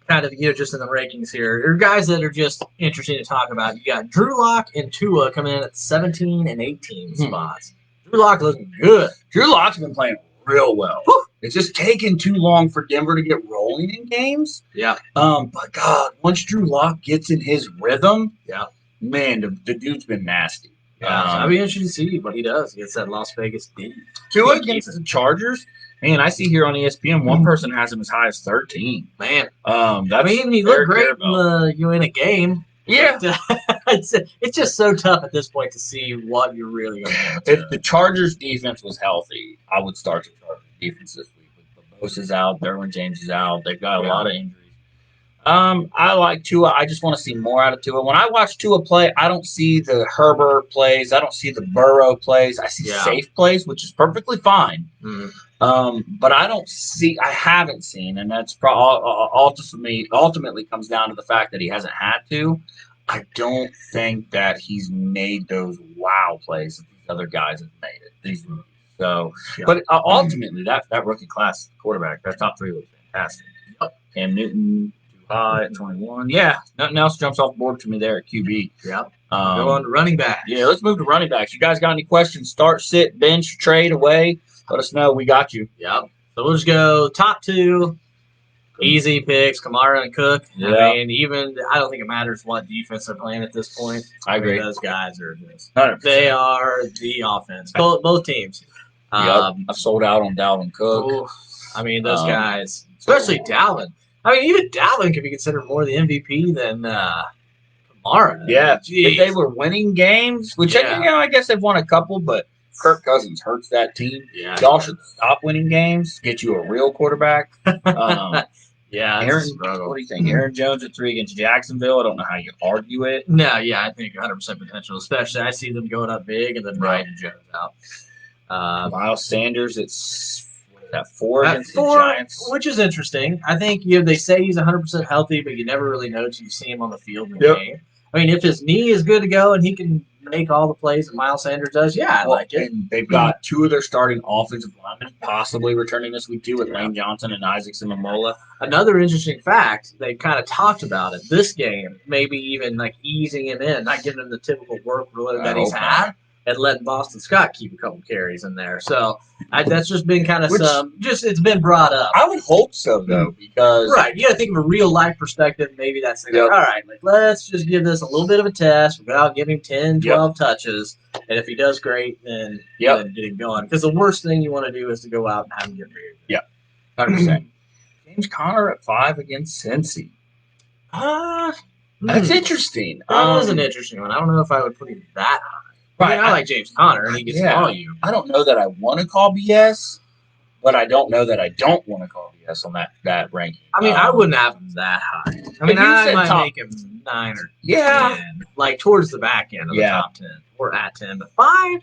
kind of just in the rankings here, are guys that are just interesting to talk about. You got Drew Lock and Tua coming in at 17 and 18 spots. Drew Lock looking good. Drew Lock's been playing real well. Whew. It's just taken too long for Denver to get rolling in games. Yeah. But God, once Drew Lock gets in his rhythm, man, the dude's been nasty. Yeah, I'll be interested to see what he does against that Las Vegas D. Tua against the Chargers. Man, I see here on ESPN one person has him as high as 13. Man, he looked great in a game. Yeah, it's just so tough at this point to see what you're really going to do. If the Chargers defense was healthy, I would start the Chargers defense this week. But Bosa's out, Derwin James is out. They've got a lot of injuries. I like Tua. I just want to see more out of Tua. When I watch Tua play, I don't see the Herbert plays. I don't see the Burrow plays. I see safe plays, which is perfectly fine. But I haven't seen, and that's ultimately comes down to the fact that he hasn't had to. I don't think that he's made those wow plays that these other guys have made it. So, but ultimately, that rookie class quarterback, that top three was fantastic. Cam Newton, at 21. Yeah, nothing else jumps off the board to me there at QB. Yep. Go on to running back. Yeah, let's move to running backs. You guys got any questions? Start, sit, bench, trade, away. Let us know. We got you. Yep. So we'll just go top two. Easy picks, Kamara and Cook. Yeah. I mean, I don't think it matters what defense they're playing at this point. I agree. Those guys are just 100%. They are the offense. Both teams. I've sold out on Dalvin Cook. I mean, those guys, especially Dalvin. I mean, even Dalvin could be considered more the MVP than Kamara. Yeah, if they were winning games, which I guess they've won a couple, but Kirk Cousins hurts that team. Yeah, y'all should stop winning games. Get you a real quarterback. Aaron, what do you think? Aaron Jones at 3 against Jacksonville. I don't know how you argue it. No, I think 100% potential. Especially, I see them going up big and then riding Jones out. Miles Sanders, it's 4 against the Giants, which is interesting. I think they say he's 100% healthy, but you never really know until you see him on the field in the game. I mean, if his knee is good to go and he can make all the plays that Miles Sanders does, I like it. And they've got 2 of their starting offensive linemen possibly returning this week too, with Lane Johnson and Isaac Seumalo. Another interesting fact, they kind of talked about it this game, maybe even like easing him in, not giving him the typical workload that he's had, and letting Boston Scott keep a couple carries in there. So that's just been kind of it's been brought up. I would hope so, though, because... Right, you got to think of a real-life perspective. Maybe that's all right, let's just give this a little bit of a test without giving 10, 12 touches. And if he does great, then get him going. Because the worst thing you want to do is to go out and have him get big. Yeah, 100%. James Conner at 5 against Cincy. That's interesting. That was an interesting one. I don't know if I would put him that high. Right, I like James Conner, and he gets volume. I don't know that I want to call BS, but I don't know that I don't want to call BS on that ranking. I mean, I wouldn't have him that high. I mean, I might make him 9 or 10, like towards the back end of the top 10, or at 10, but 5.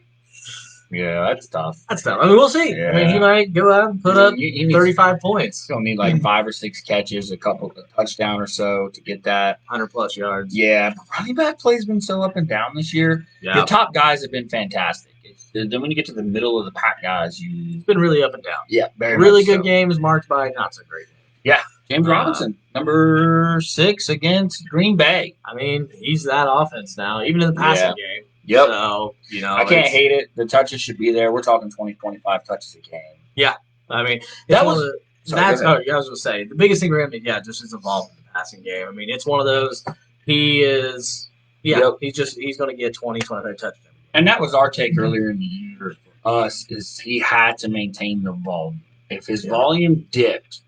Yeah, that's tough. I mean, we'll see. Yeah. I mean, he might go out and put up 35 points. He'll need like 5 or 6 catches, a touchdown or so to get that 100+ yards. Yeah, but running back play's been so up and down this year. The top guys have been fantastic. Then when you get to the middle of the pack guys, it's been really up and down. Yeah, very really good games marked by not so great. Yeah, James Robinson, number 6 against Green Bay. I mean, he's that offense now, even in the passing game. Yep. So, I can't hate it. The touches should be there. We're talking 20, 25 touches a game. Yeah. I mean, I was going to say, the biggest thing for him, just is evolving the passing game. I mean, it's one of those. He is, he's going to get 20, 25 touchdowns. And that was our take earlier in the year for us, is he had to maintain the volume. If his volume dipped,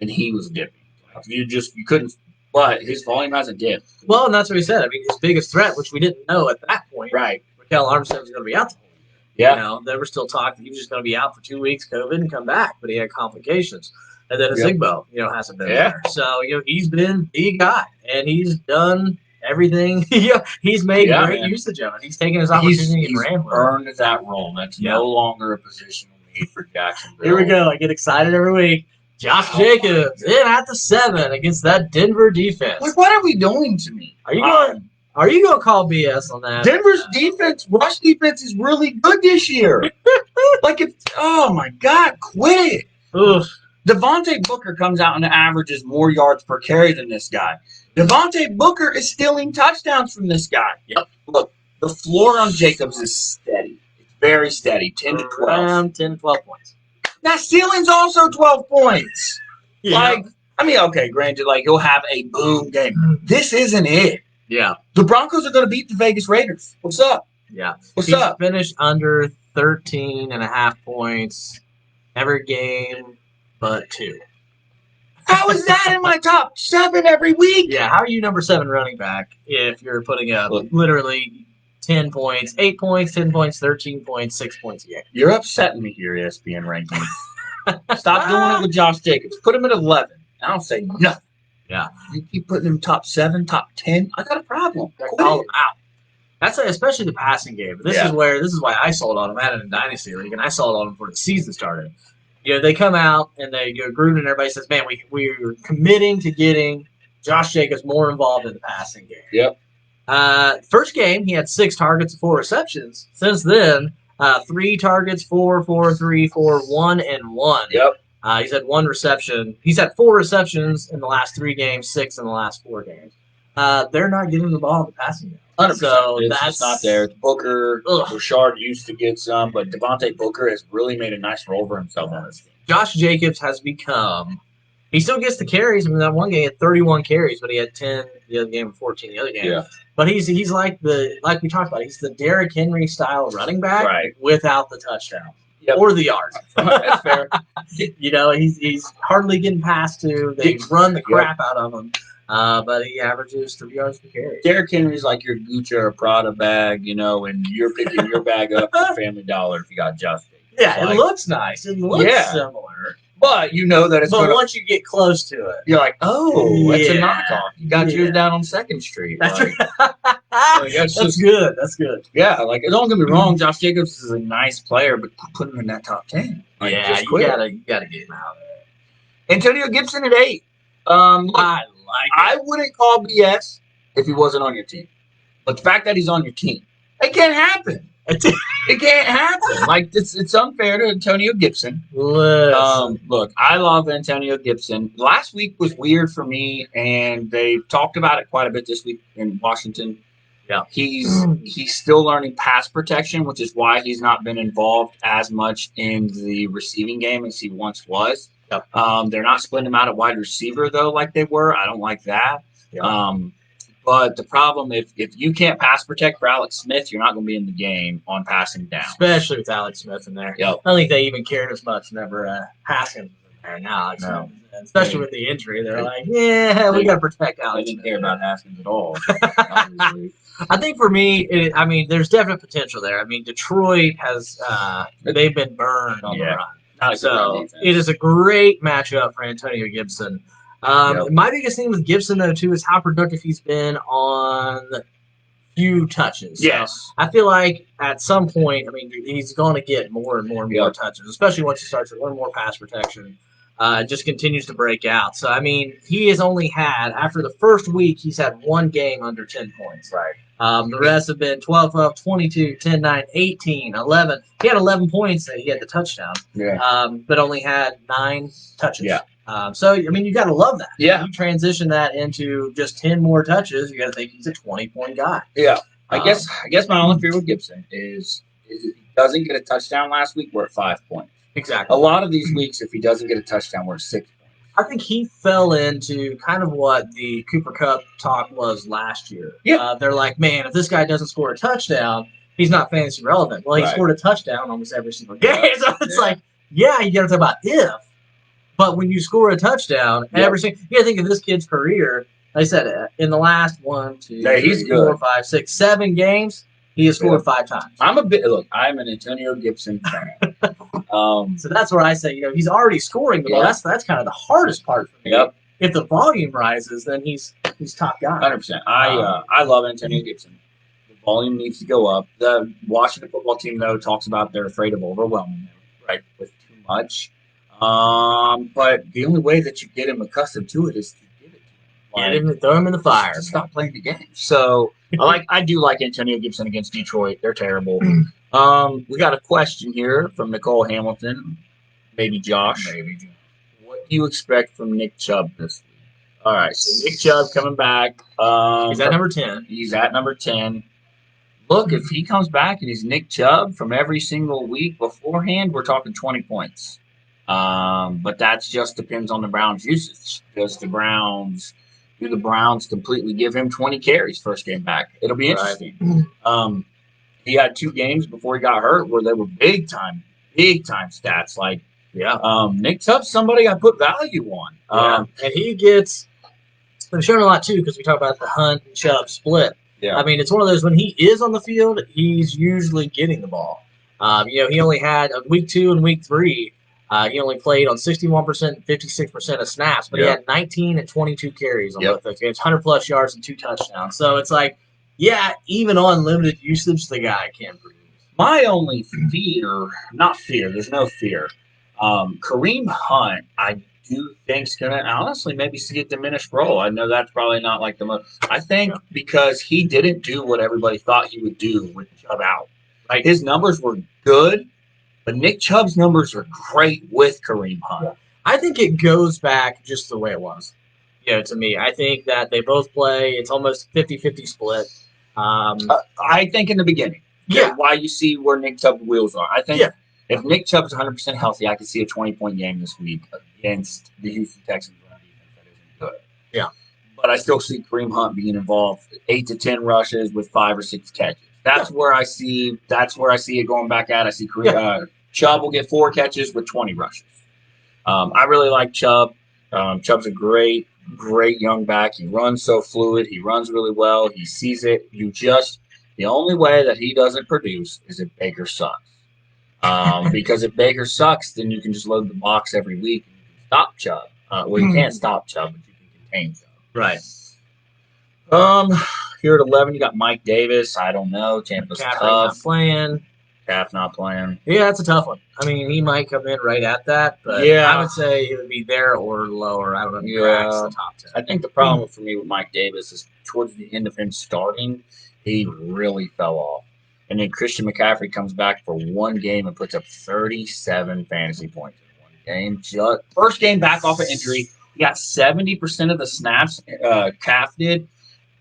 then he was dipping. You couldn't, but his volume hasn't dipped. Well, and that's what he said. I mean, his biggest threat, which we didn't know at that point, right? Raquel Armstead was going to be out the whole year. You know, they were still talking. He was just going to be out for 2 weeks, COVID, and come back, but he had complications. And then Zigbo, hasn't been there. So, he's been the guy, and he's done everything. He's made great usage of it. He's taken his opportunity and ran with it. Earned that role. That's no longer a positional need for Jacksonville. Here we go. I get excited every week. Josh Jacobs in at the 7 against that Denver defense. Like, what are we doing to me? Are you going to call BS on that? Denver's defense, rush defense, is really good this year. Oh my God, quit it. Oof. Devontae Booker comes out and averages more yards per carry than this guy. Devontae Booker is stealing touchdowns from this guy. Yep. Look, the floor on Jacobs is steady. It's very steady, 10 to 12. Around 10 to 12 points. That ceiling's also 12 points. Okay, granted, he'll have a boom game. This isn't it. Yeah. The Broncos are going to beat the Vegas Raiders. What's up? Yeah. What's up? Finished under 13.5 points every game but 2. How is that in my top 7 every week? Yeah, how are you number 7 running back if you're putting up literally 10 points, 8 points, 10 points, 13 points, 6 points a game? You're upsetting me here, ESPN ranking. Stop doing it with Josh Jacobs. Put him at 11. I don't say nothing. Yeah. You keep putting him top 7, top 10. I got a problem. Call him out. That's especially the passing game. This is why I sold on him. I had it in Dynasty League, and I sold on him before the season started. They come out and they Gruden and everybody says, man, we're committing to getting Josh Jacobs more involved in the passing game. Yep. First game, he had 6 targets and 4 receptions. Since then, 3 targets, 4, 4, 3, 4, 1, and 1. Yep. He's had 1 reception. He's had 4 receptions in the last 3 games, 6 in the last 4 games. They're not getting the ball in the passing game. 100%. So it's just not there. Booker, Rashard used to get some, but Devontae Booker has really made a nice role for himself on this team. Josh Jacobs has become – he still gets the carries. I mean, that one game he had 31 carries, but he had 10 the other game and 14 the other game. Yeah. But he's like we talked about, he's the Derrick Henry style running back without the touchdown or the yards. That's fair. He's hardly getting past 2. They run the crap out of him. But he averages 3 yards per carry. Derrick Henry's like your Gucci or Prada bag, and you're picking your bag up at Family Dollar if you got Josh Jacobs. Yeah, it looks nice. It looks similar. But that it's once you get close to it, you're like, oh, it's a knockoff. You got yours down on 2nd Street. That's that's good. That's good. Yeah, don't get me wrong, Josh Jacobs is a nice player, but put him in that top 10. You gotta get him out of there. Antonio Gibson at 8. I wouldn't call BS if he wasn't on your team. But the fact that he's on your team, it can't happen. It can't happen. It's unfair to Antonio Gibson. Look, I love Antonio Gibson. Last week was weird for me, and they talked about it quite a bit this week in Washington. Yeah, he's still learning pass protection, which is why he's not been involved as much in the receiving game as he once was. Yep. They're not splitting him out at wide receiver though, like they were. I don't like that. Yep. But the problem, if you can't pass protect for Alex Smith, you're not going to be in the game on passing down. Especially with Alex Smith in there. Yep. I don't think they even cared as much whenever Haskins was in there now. No. Especially with the injury. They're like, we got to protect Alex. They didn't care about Haskins at all. I think for me, there's definite potential there. I mean, Detroit has they've been burned on the run. So it is a great matchup for Antonio Gibson. My biggest thing with Gibson, though, too, is how productive he's been on few touches. Yes. So I feel like at some point, he's going to get more and more and more touches, especially once he starts to learn more pass protection. Just continues to break out. So, he has only had, after the first week, he's had 1 game under 10 points. Right. The rest have been 12, 12, 22, 10, 9, 18, 11. He had 11 points that he had the touchdown. Yeah. But only had 9 touches. Yeah. So, you got to love that. Yeah. You transition that into just 10 more touches, you got to think he's a 20-point guy. Yeah. I guess my only fear with Gibson is if he doesn't get a touchdown last week, we're at 5 points. Exactly. A lot of these weeks, if he doesn't get a touchdown, we're at 6 points. I think he fell into kind of what the Cooper Cup talk was last year. Yeah. They're like, man, if this guy doesn't score a touchdown, he's not fantasy relevant. Well, he scored a touchdown almost every single game. So it's like, yeah, you got to talk about if. But when you score a touchdown, every single, you got to think of this kid's career. Like I said, in the last 1, 2, 3, 4, 5, 6, 7 games, he has scored 5 times. I'm an Antonio Gibson fan. So that's where I say, he's already scoring the ball. That's kind of the hardest part for me. Yep. If the volume rises, then he's top guy. 100%. I love Antonio Gibson. The volume needs to go up. The Washington football team, though, talks about they're afraid of overwhelming him, right, with too much. But the only way that you get him accustomed to it is to give it to him. Throw him in the fire. Stop playing the game. So I do like Antonio Gibson against Detroit. They're terrible. We got a question here from Nicole Hamilton, maybe Josh. What do you expect from Nick Chubb this week? All right, so Nick Chubb coming back. He's at number 10. He's at number 10. Look, if he comes back and he's Nick Chubb from every single week beforehand, we're talking 20 points. But that just depends on the Browns' usage. Does the Browns completely give him 20 carries first game back? It'll be interesting. He had 2 games before he got hurt where they were big time stats. Like, Nick Chubb's somebody I put value on. And he gets been shown a lot too because we talk about the Hunt and Chubb split. Yeah. I mean, it's one of those when he is on the field, he's usually getting the ball. He only had week 2 and week 3. He only played on 61% and 56% of snaps, but he had 19 and 22 carries on both those games, 100-plus yards and 2 touchdowns. So it's like, even on limited usage, the guy can produce. My only fear, there's no fear. Kareem Hunt, I do think is going to honestly maybe see a diminished role. I know that's probably not like the most. I think because he didn't do what everybody thought he would do with Chubb out. Like his numbers were good. But Nick Chubb's numbers are great with Kareem Hunt. I think it goes back just the way it was. To me. I think that they both play. It's almost 50-50 split. I think in the beginning. Why you see where Nick Chubb's wheels are. I think if Nick Chubb's 100% healthy, I could see a 20-point game this week against the Houston Texans run defense that isn't good. Yeah. But I still see Kareem Hunt being involved. 8 to 10 rushes with 5 or 6 catches. That's where I see it going back at. I see Chubb will get 4 catches with 20 rushes. I really like Chubb. Chubb's a great young back. He runs so fluid. He runs really well. He sees it. The only way that he doesn't produce is if Baker sucks. Because if Baker sucks, then you can just load the box every week and you can stop Chubb. You can't stop Chubb, but you can contain Chubb. Right. Here at 11, you got Mike Davis. I don't know. Tampa's tough. Not playing. Cap not playing. Yeah, that's a tough one. I mean, he might come in right at that, but I would say it would be there or lower. I don't know if he cracks the top 10. I think the problem for me with Mike Davis is towards the end of him starting, he really fell off. And then Christian McCaffrey comes back for 1 game and puts up 37 fantasy points in 1 game. First game back off an injury. He got 70% of the snaps. Calf did.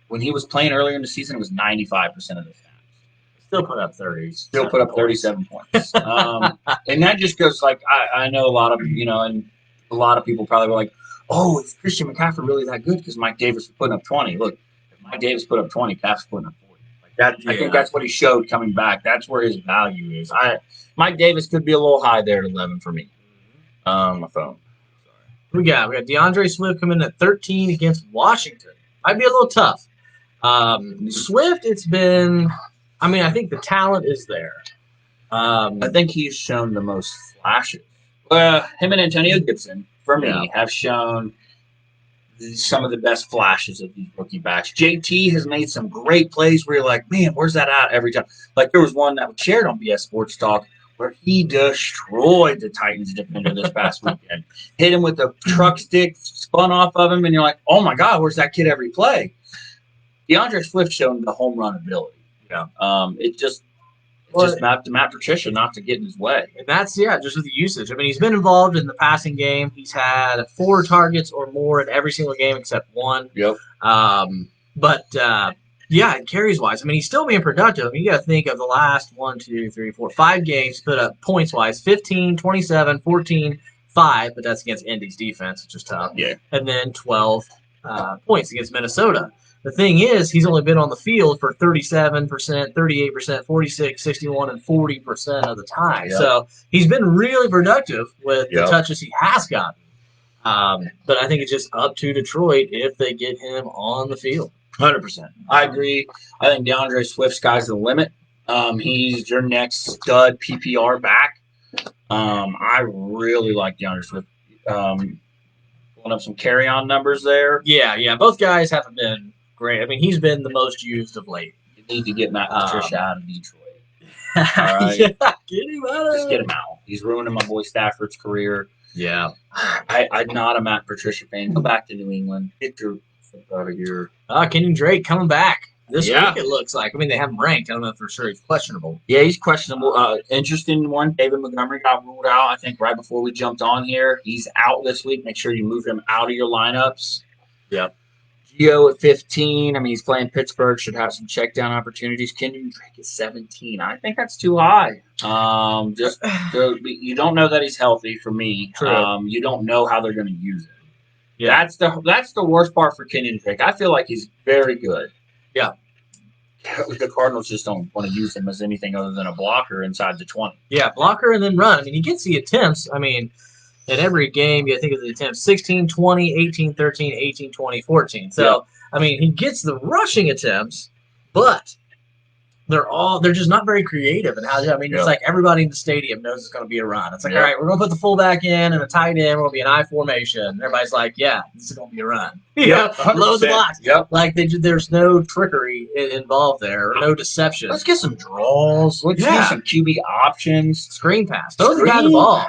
When he was playing earlier in the season, it was 95% of the snaps. Still put up 30. Still put up 37 points. And that just goes like I know a lot of and a lot of people probably were like, oh, is Christian McCaffrey really that good? Because Mike Davis was putting up 20. Look, if Mike Davis put up 20, Calf's putting up 40. Like that, I think that's what he showed coming back. That's where his value is. Mike Davis could be a little high there at 11 for me. My phone. We got DeAndre Swift coming in at 13 against Washington. Might be a little tough. Swift, it's been. I mean, I think the talent is there. I think he's shown the most flashes. Him and Antonio Gibson, for me, have shown some of the best flashes of these rookie backs. JT has made some great plays where you're like, man, where's that at every time? Like there was one that was shared on BS Sports Talk where he destroyed the Titans defender this past weekend. Hit him with a truck stick, spun off of him, and you're like, oh, my God, where's that kid every play? DeAndre Swift showed the home run ability. It's just Matt Patricia not to get in his way. And that's, just with the usage. I mean, he's been involved in the passing game. He's had 4 targets or more in every single game except 1. Yep. Carries-wise, I mean, he's still being productive. I mean, you got to think of the last 5 games put up points-wise, 15, 27, 14, 5, but that's against Indy's defense, which is tough. Yeah. And then 12 points against Minnesota. The thing is, he's only been on the field for 37%, 38%, 46, 61, and 40% of the time. Yep. So he's been really productive with the Yep. touches he has gotten. But I think it's just up to Detroit if they get him on the field. 100%. I agree. I think DeAndre Swift, sky's the limit. He's your next stud PPR back. I really like DeAndre Swift. Pulling up some carry-on numbers there. Yeah. Both guys haven't been great. I mean, he's been the most used of late. You need to get Matt Patricia out of Detroit. All right. Yeah, get him out of Just get him out. He's ruining my boy Stafford's career. Yeah. I'm not a Matt Patricia fan. Go back to New England. Get your stuff out of here. Kenyon Drake coming back this Yeah. week, it looks like. I mean, they have him ranked. I don't know for sure he's questionable. Yeah, he's questionable. Interesting one. David Montgomery got ruled out, I think, right before we jumped on here. He's out this week. Make sure you move him out of your lineups. Yep. Gio at 15. I mean, he's playing Pittsburgh. Should have some check down opportunities. Kenyon Drake at 17. I think that's too high. You don't know that he's healthy for me. True. You don't know how they're going to use it. Yeah. That's the worst part for Kenyon Drake. I feel like he's very good. Yeah. The Cardinals just don't want to use him as anything other than a blocker inside the 20. Yeah, blocker and then run. I mean, he gets the attempts. I mean, in every game, you think of the attempts 16, 20, 18, 13, 18, 20, 14. So, I mean, he gets the rushing attempts, but they're just not very creative. And it's like everybody in the stadium knows it's going to be a run. It's like, all right, we're going to put the fullback in and a tight end. We're going to be an I formation. And everybody's like, yeah, this is going to be a run. Load the box. Yep. Like there's no trickery involved there, or no deception. Let's get some draws. Let's get some QB options. Screen pass. Throw the guy the ball.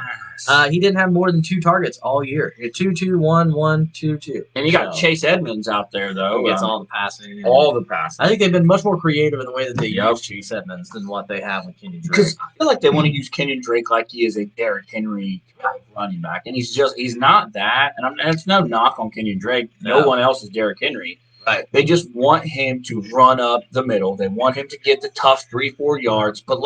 He didn't have more than 2 targets all year. He had 2, 2, 1, 1, 2, 2. And you got Chase Edmonds out there, though. He gets all the passing. All the passing. I think they've been much more creative in the way that they use Chase Edmonds than what they have with Kenyon Drake. Because I feel like they want to use Kenyon Drake like he is a Derrick Henry running back. And he's not that. And it's no knock on Kenyon Drake. No one else is Derrick Henry. Right. They just want him to run up the middle. They want him to get the tough 3-4 yards. But,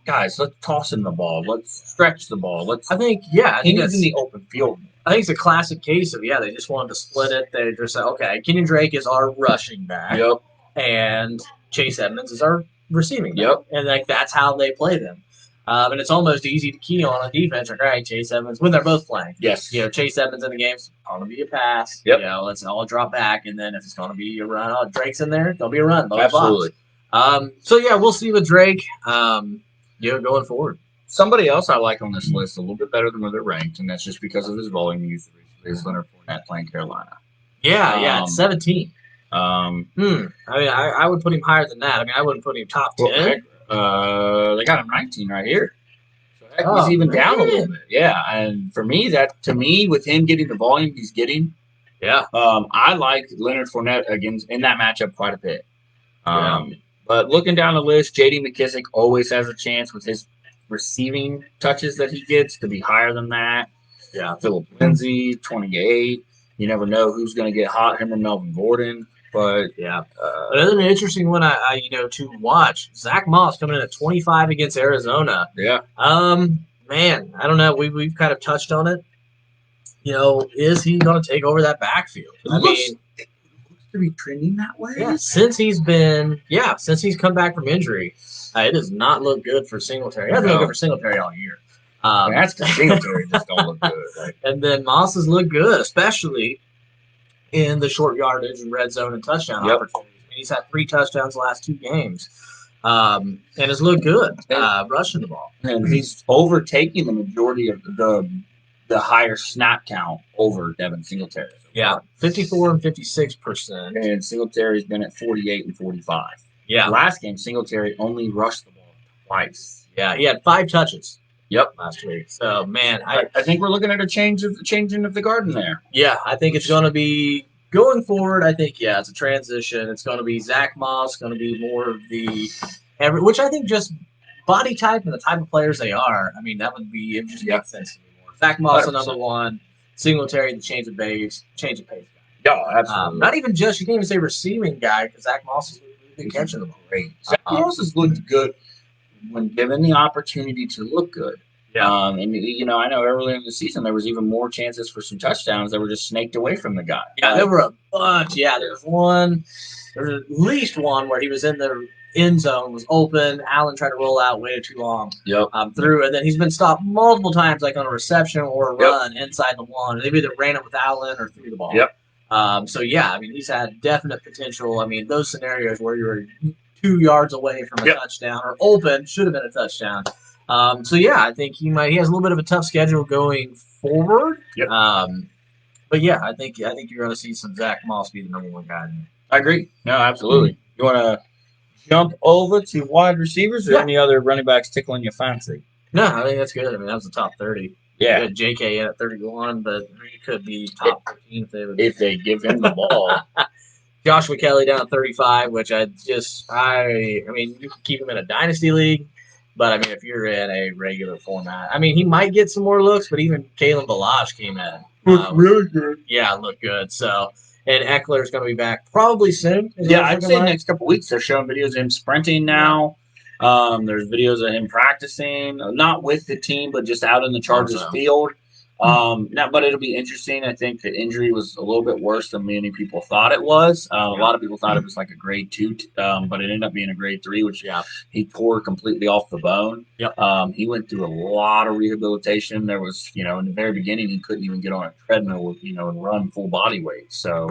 guys, let's toss him the ball. Let's stretch the ball. I think he's in the open field. I think it's a classic case of, they just wanted to split it. They just said, okay, Kenyon Drake is our rushing back. Yep. And Chase Edmonds is our receiving back. Yep. And, that's how they play them. And it's almost easy to key on defense. Like, all right, Chase Edmonds, when they're both playing. Yes. Chase Edmonds in the game's going to be a pass. Yep. Let's all drop back. And then if it's going to be a run, Drake's in there, there'll be a run. Absolutely. We'll see with Drake. Going forward. Somebody else I like on this list a little bit better than where they're ranked, and that's just because of his volume usage, is Leonard Fournette playing Carolina. It's 17. I mean, I would put him higher than that. I mean, I wouldn't put him top 10. They got him 19 right here. So he's even down a little bit. Yeah, and for me, with him getting the volume he's getting, I like Leonard Fournette in that matchup quite a bit. But looking down the list, J.D. McKissick always has a chance with his receiving touches that he gets to be higher than that. Yeah, Phillip Lindsay, 28. You never know who's going to get hot, him or Melvin Gordon. But another interesting one to watch. Zach Moss coming in at 25 against Arizona. Yeah. Man, I don't know. We've kind of touched on it. Is he going to take over that backfield? To be trending that way. Yeah, since he's come back from injury, it does not look good for Singletary. It hasn't looked good for Singletary all year. That's because Singletary just don't look good. Right? And then Moss has looked good, especially in the short yardage and red zone and touchdown opportunities. I mean, he's had 3 touchdowns the last 2 games, and has looked good rushing the ball. And he's overtaking the majority of the higher snap count over Devin Singletary. Yeah, 54 and 56%. And Singletary's been at 48 and 45. Yeah. Last game, Singletary only rushed the ball twice. Yeah, he had 5 touches. Yep. Last week. So, man, I think we're looking at a changing of the garden there. Yeah, I think it's going to be going forward. I think it's a transition. It's going to be Zach Moss, going to be more of which I think just body type and the type of players they are. I mean, that would be it. Just makes sense anymore. Zach Moss, the number 1. Singletary, the change of pace guy. Yeah, absolutely. Not even you can't even say receiving guy because Zach Moss is really catching the ball. Great. Zach Moss has looked good when given the opportunity to look good. Yeah. And I know earlier in the season there was even more chances for some touchdowns that were just snaked away from the guy. Yeah, there were a bunch. Yeah, there's at least one where he was in the end zone, was open. Allen tried to roll out, waited too long. Yep. Through, and then he's been stopped multiple times, like on a reception or a run inside the one. They've either ran it with Allen or threw the ball. Yep. So yeah, I mean, he's had definite potential. I mean, those scenarios where you're 2 yards away from a touchdown or open should have been a touchdown. So yeah, I think he has a little bit of a tough schedule going forward. Yep. But yeah, I think you're going to see some Zach Moss be the number one guy. I agree. No, absolutely. You want to jump over to wide receivers or any other running backs tickling your fancy? No, I think that's good. I mean, that was the top 30. Yeah. You had JK in at 31, but he could be top 15 if they give him the ball. Joshua Kelly down at 35, which I mean, you can keep him in a dynasty league. But, I mean, if you're in a regular format, I mean, he might get some more looks, but even Kalen Balazs came in. Looked really good. Yeah, looked good. So, and Eckler's going to be back probably soon. Yeah, I'd say next couple weeks. They're showing videos of him sprinting now. There's videos of him practicing, not with the team, but just out in the Chargers field. But it'll be interesting. I think the injury was a little bit worse than many people thought it was. A lot of people thought it was like a grade 2, but it ended up being a grade 3, which he tore completely off the bone. Yep. He went through a lot of rehabilitation. There was, in the very beginning, he couldn't even get on a treadmill, and run full body weight. So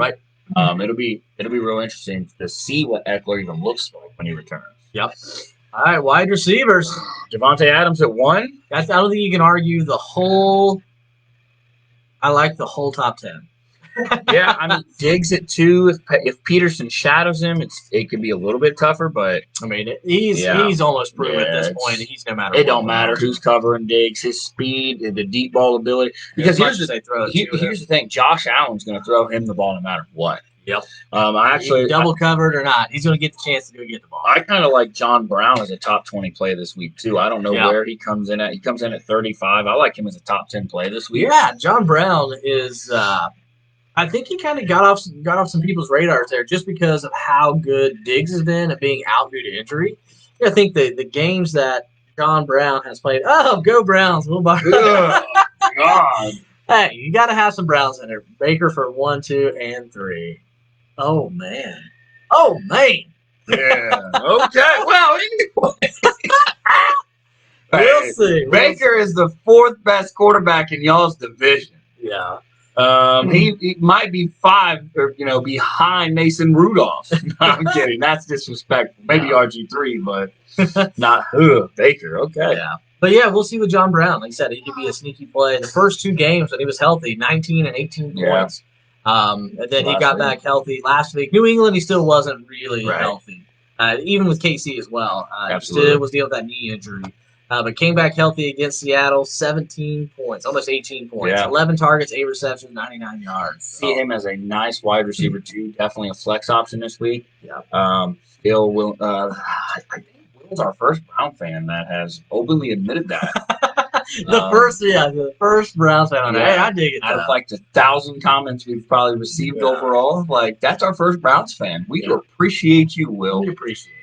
it'll be real interesting to see what Eckler even looks like when he returns. Yep. All right, wide receivers. Devontae Adams at 1. I don't think you can argue the whole. I like the whole top 10. Yeah, I mean, Diggs at 2. If Peterson shadows him, it could be a little bit tougher, but I mean, he's almost proven at this point. He's no matter. It don't matter who's covering Diggs, his speed, the deep ball ability. Because here's the thing: Josh Allen's going to throw him the ball no matter what. Yep. I actually double covered or not, he's going to get the chance to go get the ball. I kind of like John Brown as a top 20 play this week too. I don't know where he comes in at. He comes in at 35. I like him as a top 10 play this week. Yeah, John Brown is. I think he kind of got off some people's radars there just because of how good Diggs has been at being out due to injury. I think the games that John Brown has played. Oh, go Browns! We'll buy. God. Hey, you got to have some Browns in there. Baker for 1, 2, and 3. Oh man. Yeah. Okay. Well, anyway. We'll see. Baker is the 4th best quarterback in y'all's division. Yeah. He might be 5 or behind Mason Rudolph. No, I'm kidding. That's disrespectful. Maybe RG3, but not Baker. Okay. Yeah. But yeah, we'll see with John Brown. Like I said, he could be a sneaky play. The first 2 games when he was healthy, 19 and 18 points. And then he got back healthy last week. New England, he still wasn't really healthy. Even with KC as well. He still was dealing with that knee injury. But came back healthy against Seattle, 17 points, almost 18 points. Yeah. 11 targets, 8 receptions, 99 yards. See him as a nice wide receiver, too. Definitely a flex option this week. Yeah. I think Will's our first Brown fan that has openly admitted that. The first Browns fan. Hey, I dig it. Out of like the 1,000 comments we've probably received overall, that's our first Browns fan. We appreciate you, Will. We appreciate you.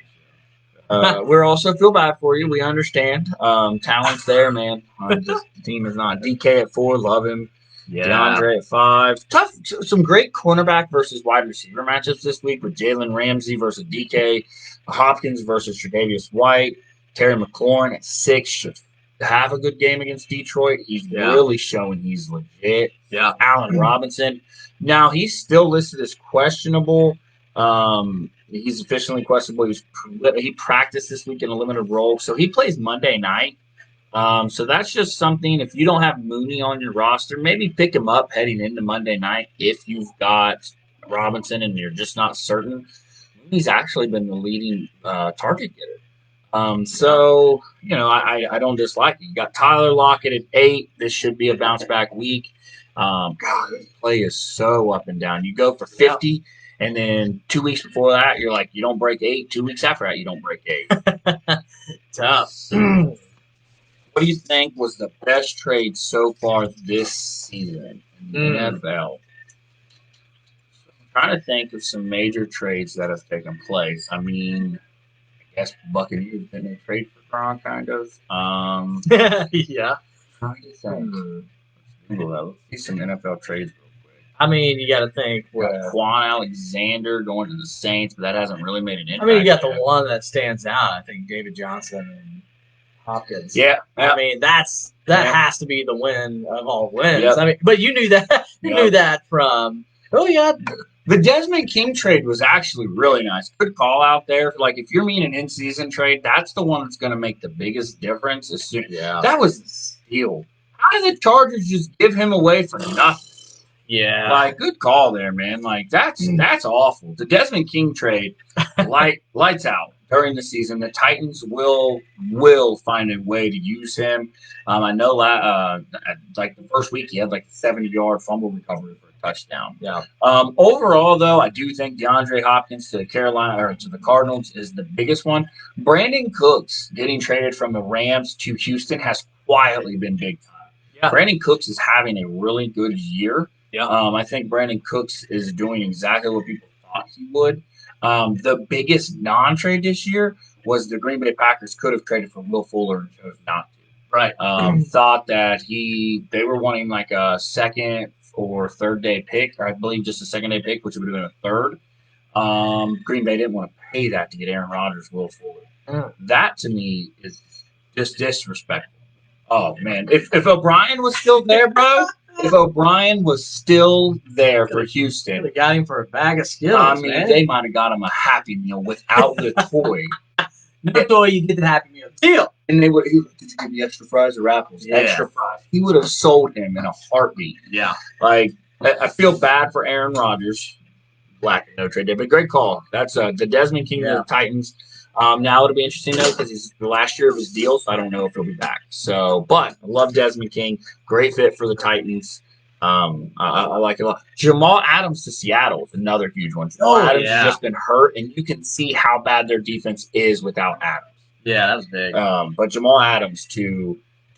We're also feel bad for you. We understand. Talent's there, man. The team is not. DK at 4, love him. Yeah. DeAndre at 5. Tough. Some great cornerback versus wide receiver matchups this week with Jalen Ramsey versus DK, Hopkins versus Tre'Davious White, Terry McLaurin at 6 should have a good game against Detroit. He's really showing he's legit. Yeah. Allen Robinson. Now he's still listed as questionable. He's officially questionable. He practiced this week in a limited role, so he plays Monday night. So that's just something. If you don't have Mooney on your roster, maybe pick him up heading into Monday night. If you've got Robinson and you're just not certain, Mooney's actually been the leading target getter. So I don't dislike it. You got Tyler Lockett at 8. This should be a bounce back week. God, this play is so up and down. You go for 50. And then 2 weeks before that, you're like, you don't break 8. 2 weeks after that, you don't break 8. Tough. What do you think was the best trade so far this season in the NFL? I'm trying to think of some major trades that have taken place. I mean, I guess Buccaneers didn't trade for Gronk, kind of. Yeah. Trying to think. Google that. Let's see some NFL trades real quick. I mean, you got to think. We got Quan Alexander going to the Saints, but that hasn't really made an impact. I mean, you got the yet. one that stands out. I think David Johnson and Hopkins. Yeah. I mean, that has to be the win of all wins. Yep. I mean, but you knew that. You knew that from. Oh yeah. The Desmond King trade was actually really nice. Good call out there. Like, if you're meaning an in-season trade, that's the one that's going to make the biggest difference. Yeah. That was a steal. How did the Chargers just give him away for nothing? Yeah. Like, good call there, man. Like, that's awful. The Desmond King trade, lights out during the season. The Titans will find a way to use him. I know, like the first week, he had like a 70-yard fumble recovery for a touchdown. Yeah. Overall, though, I do think DeAndre Hopkins to the Cardinals is the biggest one. Brandon Cooks getting traded from the Rams to Houston has quietly been big time. Yeah. Brandon Cooks is having a really good year. Yeah. I think Brandon Cooks is doing exactly what people thought he would. The biggest non-trade this year was the Green Bay Packers could have traded for Will Fuller and chose not to. Right. Thought that they were wanting like a second or third day pick, or I believe just a second day pick, which would have been a third. Green Bay didn't want to pay that to get Aaron Rodgers, Will Fuller. That to me is just disrespectful. Oh man, if O'Brien was still there, bro. If O'Brien was still there for Houston, they got him for a bag of Skittles. I mean, man. they might have got him a Happy Meal without the toy. No toy, you get the Happy Meal deal. And did you give me extra fries or apples? Yeah. Extra fries. He would have sold him in a heartbeat. Yeah. Like, I feel bad for Aaron Rodgers. Black and no trade day, but great call. That's the Desmond King of the Titans. Now it'll be interesting though because he's the last year of his deal, so I don't know if he'll be back. So, but I love Desmond King. Great fit for the Titans. I like it a lot. Jamal Adams to Seattle is another huge one. Jamal Adams has just been hurt, and you can see how bad their defense is without Adams. Yeah, that was big. But Jamal Adams to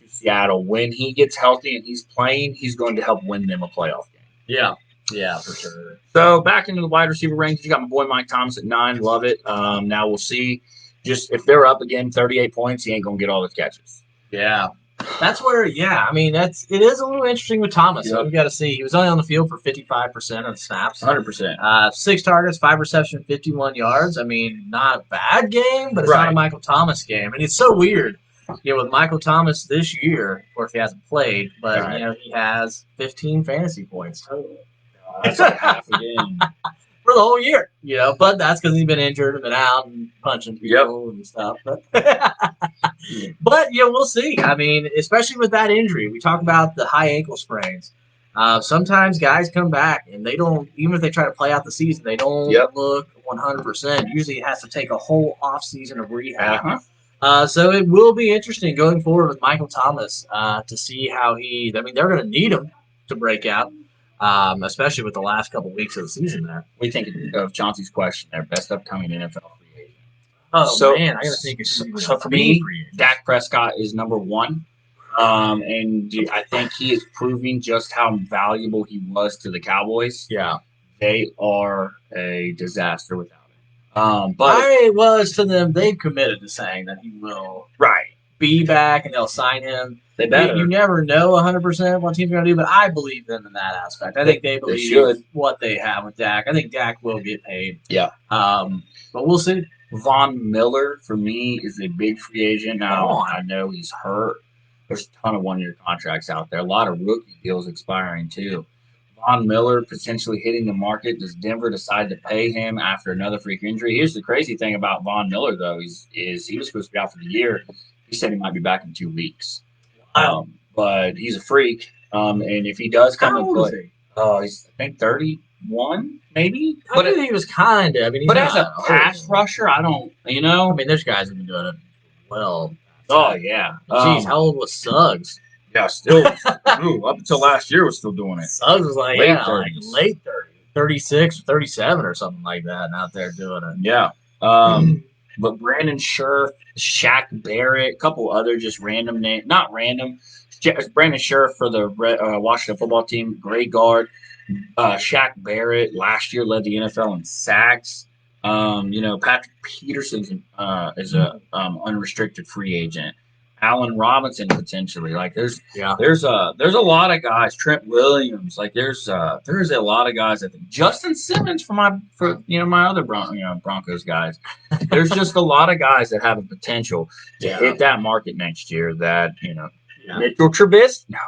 Seattle, when he gets healthy and he's playing, he's going to help win them a playoff game. Yeah. Yeah, for sure. So back into the wide receiver range, you got my boy Mike Thomas at 9. Love it. Now we'll see. Just if they're up again 38 points, he ain't gonna get all the catches. Yeah. That's where, I mean, it is a little interesting with Thomas. Yep. We've got to see. He was only on the field for 55% of the snaps. 100%. 6 targets, 5 receptions, 51 yards. I mean, not a bad game, but it's not a Michael Thomas game. And it's so weird. With Michael Thomas this year, of course, he hasn't played, but, he has 15 fantasy points total. That's like half a game. For the whole year, but that's because he's been injured and been out and punching people and stuff. But, we'll see. I mean, especially with that injury, we talk about the high ankle sprains. Sometimes guys come back and they don't, even if they try to play out the season, they don't look 100%. Usually it has to take a whole off season of rehab. So it will be interesting going forward with Michael Thomas to see how they're going to need him to break out. Especially with the last couple weeks of the season there. What do you think of Chauncey's question there? Best upcoming NFL free agent. Oh, man. I got to think. So for me, Dak Prescott is number 1. And I think he is proving just how valuable he was to the Cowboys. Yeah. They are a disaster without him. But to them, they've committed to saying that he will be back and they'll sign him. They better. You never know 100% what teams are going to do, but I believe them in that aspect. I think they believe what they have with Dak. I think Dak will get paid. Yeah. But we'll see. Von Miller, for me, is a big free agent. Now, I know he's hurt. There's a ton of one-year contracts out there. A lot of rookie deals expiring, too. Von Miller potentially hitting the market. Does Denver decide to pay him after another freak injury? Here's the crazy thing about Von Miller, though, is he was supposed to be out for the year. He said he might be back in 2 weeks. But he's a freak. And if he does come and play, he's, I think, 31, maybe. But I think he was kind of. I mean, as a pass rusher, I don't, I mean, there's guys who've been doing it well. Oh, yeah. Jeez, how old was Suggs? Yeah, still. Up until last year was still doing it. Suggs was like, late 30, 36, 37 or something like that, and out there doing it. Yeah. But Brandon Scherf, Shaq Barrett, a couple other just random names. Not random. Brandon Scherf for the Washington football team, great guard. Shaq Barrett last year led the NFL in sacks. Patrick Peterson is a unrestricted free agent. Allen Robinson potentially. Like there's Yeah. there's a lot of guys. Trent Williams. Like there's a lot of guys. I think Justin Simmons for my other Broncos guys. There's just a lot of guys that have a potential to hit that market next year. That Mitchell Trubisky. No,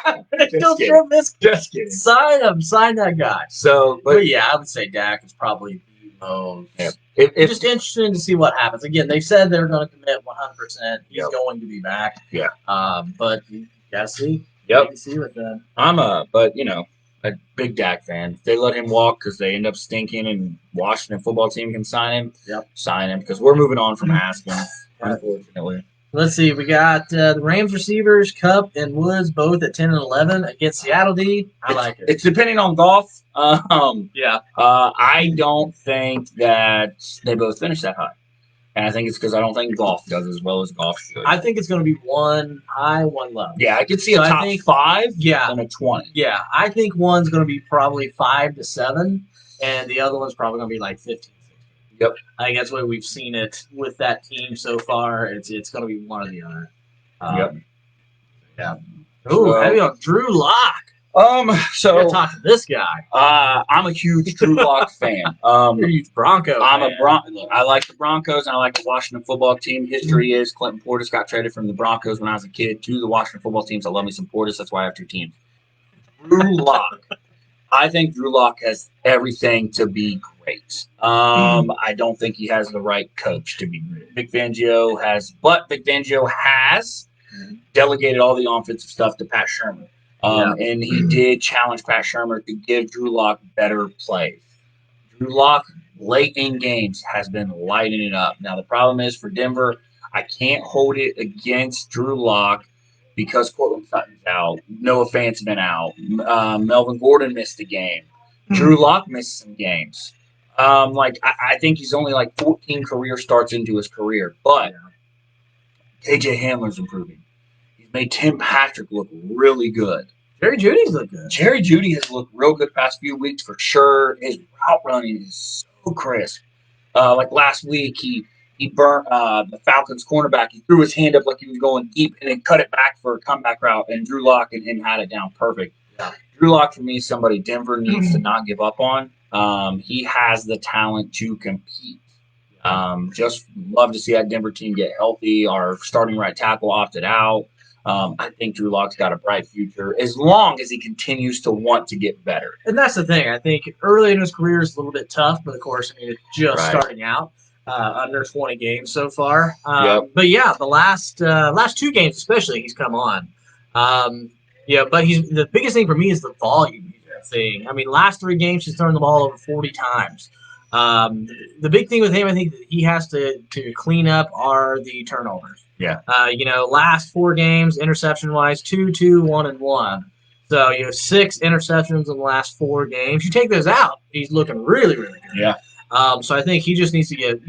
I'm kidding. Mitchell Trubisky. Just kidding. Sign him. Sign that guy. So, but yeah, I would say Dak is probably the most. Yeah. It's just interesting to see what happens. Again, they said they're going to commit 100%. He's going to be back. Yeah. But you gotta see. Yep. See what the. I'm a big Dak fan. If they let him walk because they end up stinking and Washington football team can sign him, sign him because we're moving on from Haskins, unfortunately. Let's see. We got the Rams receivers, Kupp and Woods, both at 10 and 11 against Seattle D. I like it. It's depending on golf. Yeah. I don't think that they both finish that high. And I think it's because I don't think golf does as well as golf should. I think it's going to be one high, one low. Yeah, I could see a top 5 and a 20. Yeah, I think one's going to be probably 5 to 7, and the other one's probably going to be like 15. Yep. I think that's the way we've seen it with that team so far. It's going to be one or the other. Yeah. Ooh, heavy on Drew Lock. So gotta talk to this guy. I'm a huge Drew Lock fan. You're a huge Broncos. I like the Broncos and I like the Washington football team. History is Clinton Portis got traded from the Broncos when I was a kid to the Washington football teams. I love me some Portis. That's why I have 2 teams. Drew Lock. I think Drew Lock has everything to be great. I don't think he has the right coach to be great. Vic Fangio has delegated all the offensive stuff to Pat Shermer. And he did challenge Pat Shermer to give Drew Lock better plays. Drew Lock, late in games, has been lighting it up. Now, the problem is for Denver, I can't hold it against Drew Lock because Cortland Sutton's out. Noah Fant's been out. Melvin Gordon missed a game. Drew Lock missed some games. I think he's only like 14 career starts into his career. But KJ Hamler's improving. He's made Tim Patrick look really good. Jerry Jeudy's looked good. Jerry Jeudy has looked real good past few weeks for sure. His route running is so crisp. Like last week, he burnt the Falcons cornerback. He threw his hand up like he was going deep and then cut it back for a comeback route, and Drew Lock and had it down perfect. Yeah. Drew Lock, for me, is somebody Denver needs to not give up on. He has the talent to compete. Just love to see that Denver team get healthy. Our starting right tackle opted out. I think Drew Lock's got a bright future as long as he continues to want to get better. And that's the thing. I think early in his career is a little bit tough, but of course, it's just starting out. Under 20 games so far. But yeah, the last 2 games especially, he's come on. But the biggest thing for me is the volume he's seeing. I mean, last 3 games he's thrown the ball over 40 times. The big thing with him, I think, that he has to clean up are the turnovers. Yeah. Last 4 games, interception-wise, 2, 2, 1, and 1. So you have 6 interceptions in the last 4 games. You take those out, he's looking really, really good. Yeah. So I think he just needs to get,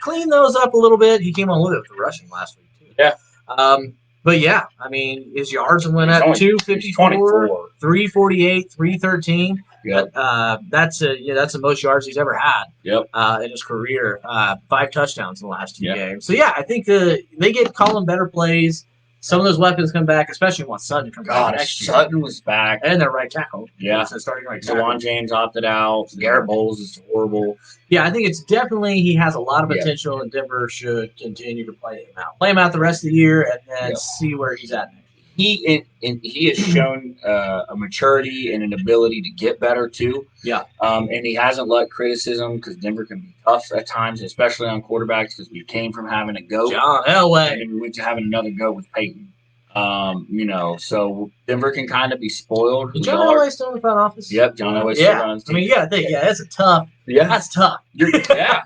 clean those up a little bit. He came on with it with the rushing last week too. Yeah. But yeah, I mean, his yards went up 254, 348, 313. Yep. That's the most yards he's ever had. Yep. In his career, 5 touchdowns in the last 2 games. So yeah, I think they get calling better plays. Some of those weapons come back, especially once Sutton comes back next year. Sutton was back. And their right tackle. Yeah. Starting right tackle. Juwan James opted out. Garrett Bowles is horrible. Yeah, I think it's definitely he has a lot of potential, and Denver should continue to play him out. Play him out the rest of the year and then see where he's at next. He has shown a maturity and an ability to get better too. Yeah. And he hasn't let criticism, because Denver can be tough at times, especially on quarterbacks, because we came from having a goat, John Elway, and then we went to having another goat with Peyton. So Denver can kind of be spoiled. Is John Elway still in the front office? Yep, John Elway still runs. I mean, you gotta think, that's a tough. Yeah, that's tough.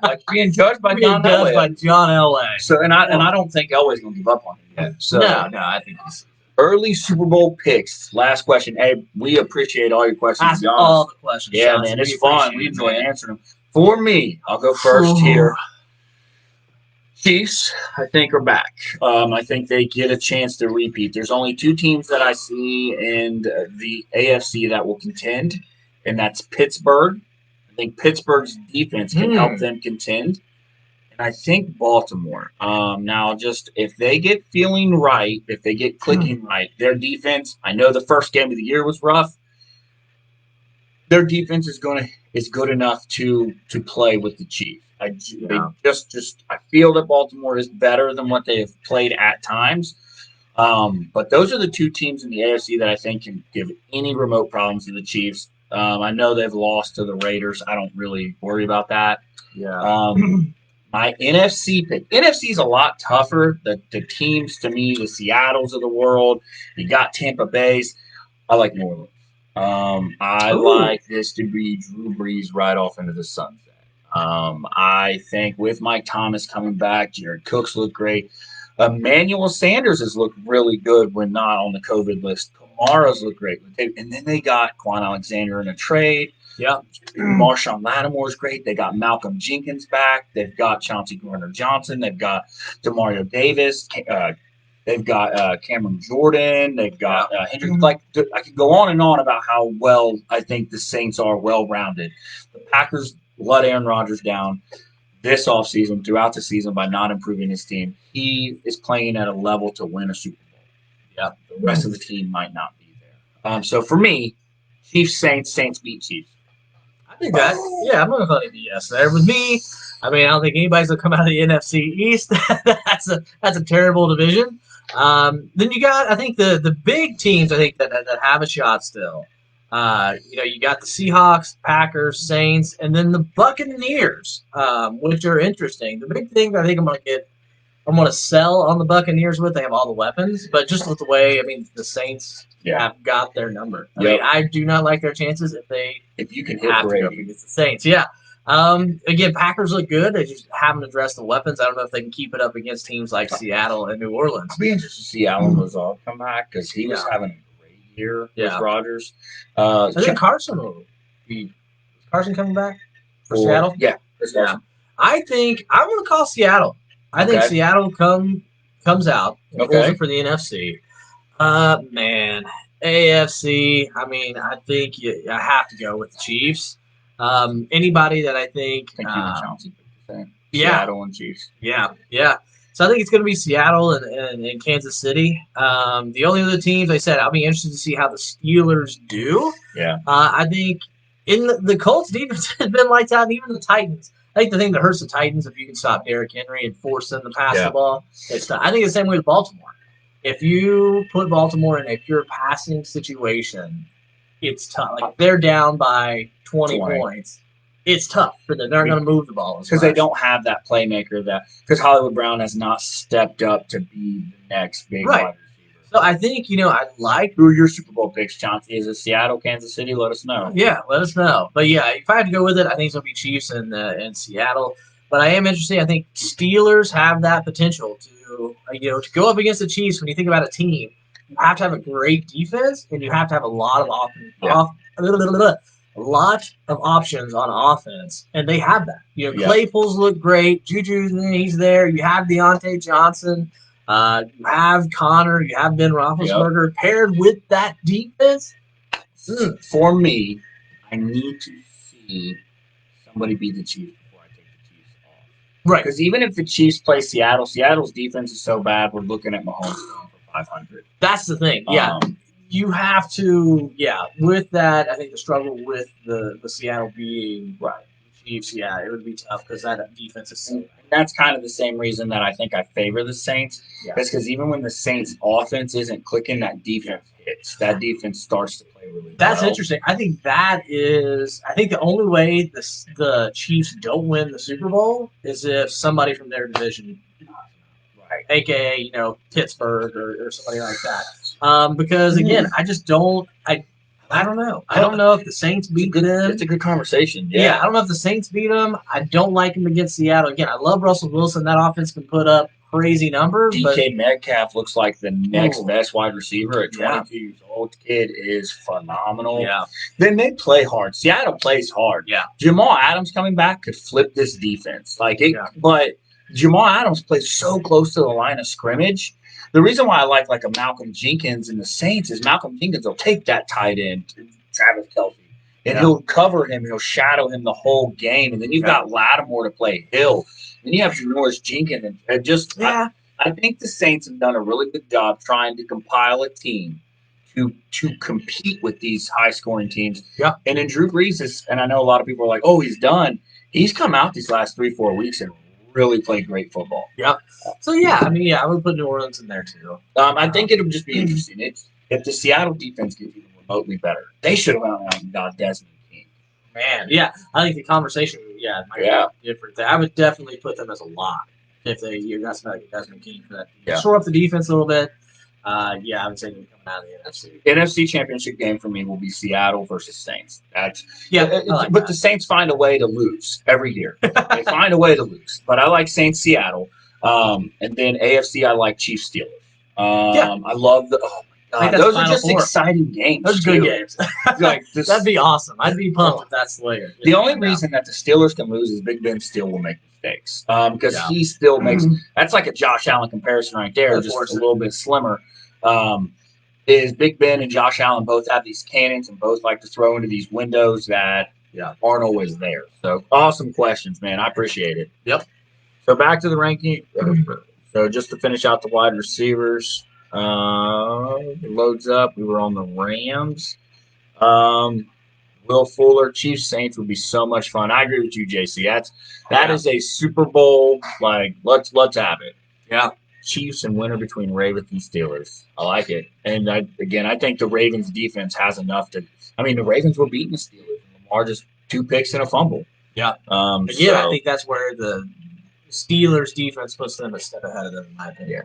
Like being judged by John Elway. So, and I don't think Elway's gonna give up on him yet. So no, I think he's. Early Super Bowl picks. Last question. Hey, we appreciate all your questions. Ask all the questions. Yeah, man, it's fun. We enjoy answering them. For me, I'll go first here. Chiefs, I think, are back. I think they get a chance to repeat. There's only 2 teams that I see in the AFC that will contend, and that's Pittsburgh. I think Pittsburgh's defense can help them contend. I think Baltimore. Now, just if they get feeling right, if they get clicking right, their defense. I know the first game of the year was rough. Their defense is good enough to play with the Chiefs. I feel that Baltimore is better than what they have played at times. But those are the two teams in the AFC that I think can give any remote problems to the Chiefs. I know they've lost to the Raiders. I don't really worry about that. Yeah. My NFC pick. NFC is a lot tougher. The teams, to me, the Seattles of the world. You got Tampa Bay's. I like New Orleans. I like this to be Drew Brees right off into the sunset. I think with Mike Thomas coming back, Jared Cooks look great. Emmanuel Sanders has looked really good when not on the COVID list. Kamara's look great. And then they got Quan Alexander in a trade. Yeah. Marshawn Lattimore's great. They got Malcolm Jenkins back. They've got Chauncey Gardner-Johnson. They've got Demario Davis. They've got Cameron Jordan. They've got Hendrick. Like, I could go on and on about how well I think the Saints are well-rounded. The Packers let Aaron Rodgers down this offseason, throughout the season, by not improving his team. He is playing at a level to win a Super Bowl. Yeah, the rest of the team might not be there. So for me, Chiefs, Saints beat Chiefs. I think that, I'm going to call it a yes there. With me, I mean, I don't think anybody's going to come out of the NFC East. That's a terrible division. Then you got, I think, the big teams, I think, that have a shot still. You got the Seahawks, Packers, Saints, and then the Buccaneers, which are interesting. The big thing that I think I'm going to sell on the Buccaneers with, they have all the weapons, but just with the way, I mean, the Saints have got their number. I mean, I do not like their chances if you can hit have to go against the Saints. Yeah. Again, Packers look good. They just haven't addressed the weapons. I don't know if they can keep it up against teams like Seattle and New Orleans. I'll be interested to see Alan Lazard come back because he was having a great year with Rodgers. I think Carson will be. Is Carson coming back for Seattle? Yeah. I think I'm going to call Seattle. I think Seattle comes out for the NFC. Man, AFC. I mean, I think I have to go with the Chiefs. Anybody that I think Seattle and Chiefs. Yeah. So I think it's going to be Seattle and Kansas City. The only other teams I said I'll be interested to see how the Steelers do. Yeah. I think in the Colts defense has been lights out, and even the Titans. I think the thing that hurts the Titans, if you can stop Derrick Henry and force them to pass the ball, it's tough. I think it's the same way with Baltimore. If you put Baltimore in a pure passing situation, it's tough. Like, if they're down by 20 points, it's tough for them. They're not going to move the ball because they don't have that playmaker because Hollywood Brown has not stepped up to be the next big wide receiver. So I think, I like who are your Super Bowl picks, Chauncey. Is it Seattle, Kansas City? Let us know. Yeah, let us know. But yeah, if I had to go with it, I think it's going to be Chiefs and Seattle. But I am interested. I think Steelers have that potential to go up against the Chiefs. When you think about a team, you have to have a great defense and you have to have a lot of options on offense, and they have that. Claypool's look great. Juju's he's there. You have Deontay Johnson. You have Connor. You have Ben Roethlisberger paired with that defense. For me, I need to see somebody beat the Chiefs before I take the Chiefs off. Right. Because even if the Chiefs play Seattle, Seattle's defense is so bad, we're looking at Mahomes going for 500. That's the thing. Yeah. You have to, with that, I think the struggle with the Seattle being Chiefs, it would be tough because that defense is so bad. That's kind of the same reason that I think I favor the Saints. That's because even when the Saints' offense isn't clicking, that defense hits. That defense starts to play really well. That's interesting. I think the only way the Chiefs don't win the Super Bowl is if somebody from their division, a.k.a., Pittsburgh or somebody like that. Because, again, I just don't – I don't know. I don't know if the Saints beat them. It's a good conversation. Yeah, I don't know if the Saints beat them. I don't like them against Seattle. Again, I love Russell Wilson. That offense can put up crazy numbers. DK Metcalf looks like the next best wide receiver at 22 years old. Kid is phenomenal. Yeah. Then they play hard. Seattle plays hard. Yeah. Jamal Adams coming back could flip this defense. But Jamal Adams plays so close to the line of scrimmage. The reason why I like a Malcolm Jenkins in the Saints is Malcolm Jenkins will take that tight end, Travis Kelce, And he'll cover him. He'll shadow him the whole game. And then you've got Lattimore to play Hill. Then you have Janoris Jenkins. And just, I think the Saints have done a really good job trying to compile a team to compete with these high-scoring teams. Yeah. And then Drew Brees is, and I know a lot of people are like, oh, he's done. He's come out these last 3-4 weeks and really played great football. Yeah. So, I would put New Orleans in there, too. I think it'll just be interesting. If the Seattle defense gets even remotely better, they should have gone out and got Desmond King. Man, yeah. I think the conversation, might be different. I would definitely put them as a lock if you got somebody like Desmond King for that. Yeah. Shore up the defense a little bit. I would say they're coming out of the NFC. NFC Championship game for me will be Seattle versus Saints. But the Saints find a way to lose every year. They find a way to lose. But I like Saints Seattle. And then AFC, I like Chiefs Steelers. I love the. Oh my God, those are just exciting games. Those are good games. That'd be awesome. I'd be pumped if that's Slayer. The only reason that the Steelers can lose is Big Ben still will make mistakes because he still makes. That's like a Josh Allen comparison right there, just a little bit slimmer. Is Big Ben and Josh Allen both have these cannons and both like to throw into these windows that aren't always there. So awesome questions, man. I appreciate it. Yep. So back to the ranking. So just to finish out the wide receivers. Loads up. We were on the Rams. Will Fuller, Chiefs Saints would be so much fun. I agree with you, JC. That is a Super Bowl. Like let's have it. Yeah. Chiefs and winner between Ravens and Steelers. I like it. And I think the Ravens defense has enough to. I mean, the Ravens were beating the Steelers. Lamar just 2 picks and a fumble. Yeah. I think that's where the Steelers defense puts them a step ahead of them, in my opinion.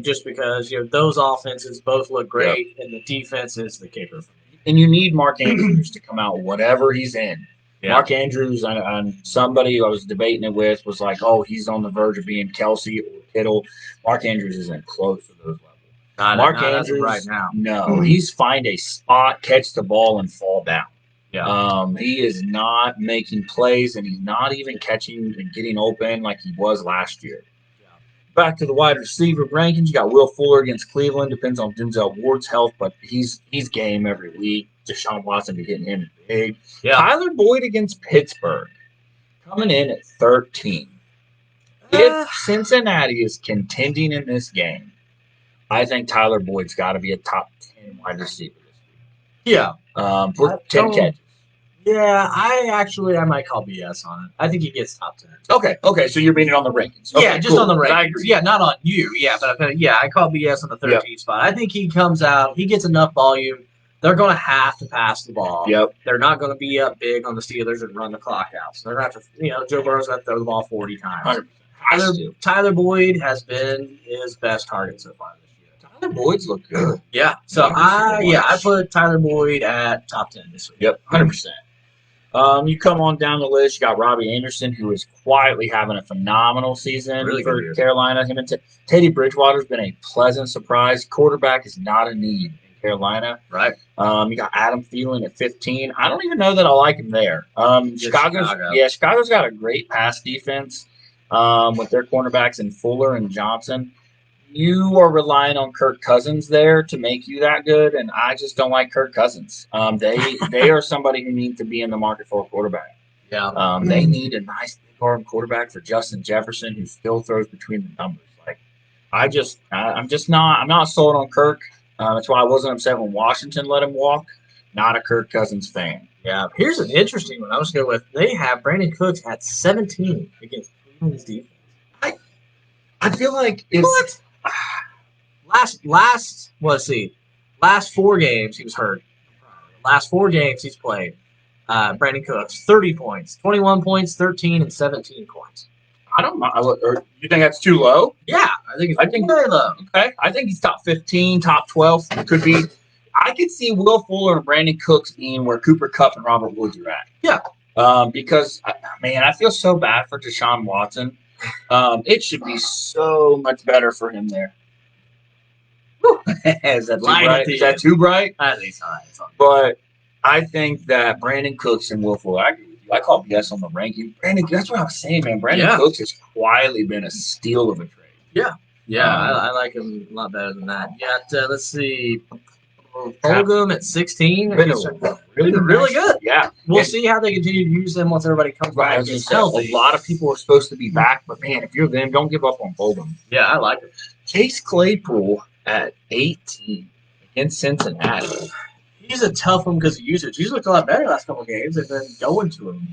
Just because those offenses both look great, and the defense is the kicker for me. And you need Mark Andrews to come out whatever he's in. Yeah. Mark Andrews, on somebody I was debating it with, was like, "Oh, he's on the verge of being Kelsey or Kittle." Mark Andrews isn't close to those levels. Mark Andrews right now. No, he's find a spot, catch the ball, and fall down. Yeah. He is not making plays, and he's not even catching and getting open like he was last year. Back to the wide receiver rankings, you got Will Fuller against Cleveland. Depends on Denzel Ward's health, but he's game every week. Deshaun Watson be getting him big. Yeah. Tyler Boyd against Pittsburgh, coming in at 13. If Cincinnati is contending in this game, I think Tyler Boyd's got to be a top 10 wide receiver this week. Yeah. For 10 catches. Yeah, I might call BS on it. I think he gets top 10. Okay, so you're beating on the rankings. Okay, just on the rankings. I agree. Yeah, not on you. Yeah, but I call BS on the 13th spot. I think he comes out, he gets enough volume. They're going to have to pass the ball. Yep. They're not going to be up big on the Steelers and run the clock out. So they're going to have to, Joe Burrow's going to throw the ball 40 times. Tyler Boyd has been his best target so far this year. Tyler Boyd's look good. Yeah. So I put Tyler Boyd at top 10 this week. Yep, 100%. You come on down the list, you got Robbie Anderson, who is quietly having a phenomenal season for Carolina. Him and Teddy Bridgewater's been a pleasant surprise. Quarterback is not a need in Carolina. Right. You got Adam Thielen at 15. I don't even know that I like him there. Chicago's got a great pass defense with their cornerbacks in Fuller and Johnson. You are relying on Kirk Cousins there to make you that good, and I just don't like Kirk Cousins. They are somebody who needs to be in the market for a quarterback. Yeah. They need a nice big arm quarterback for Justin Jefferson who still throws between the numbers. Like, I'm not sold on Kirk. That's why I wasn't upset when Washington let him walk. Not a Kirk Cousins fan. Yeah. Here's an interesting one I was going with. They have Brandon Cooks at 17 against Cleveland's defense. I feel like it's last 4 games he was hurt. Last 4 games he's played. Brandon Cooks, 30 points, 21 points, 13, and 17 points. I don't mind. You think that's too low? Yeah, I think very low. Okay, I think he's top 15, top 12. Could be. I could see Will Fuller and Brandon Cooks being where Cooper Kupp and Robert Woods are at. Yeah. Because I feel so bad for Deshaun Watson. It should be so much better for him there. Is that too bright? Is that too bright? I think so. But I think that Brandon Cooks and Will Fuller, I agree with you. I call BS on the ranking. That's what I was saying, man. Brandon Cooks has quietly been a steal of a trade. Yeah. Yeah, I like him a lot better than that. Yeah, let's see. Fulgham at 16. Been He's really good. Yeah. We'll see how they continue to use them once everybody comes back and gets healthy. A lot of people are supposed to be back, but man, if you're them, don't give up on Fulgham. Yeah, I like it. Chase Claypool at 18 against Cincinnati. He's a tough one because of usage. He's looked a lot better last couple of games. They've been going to him.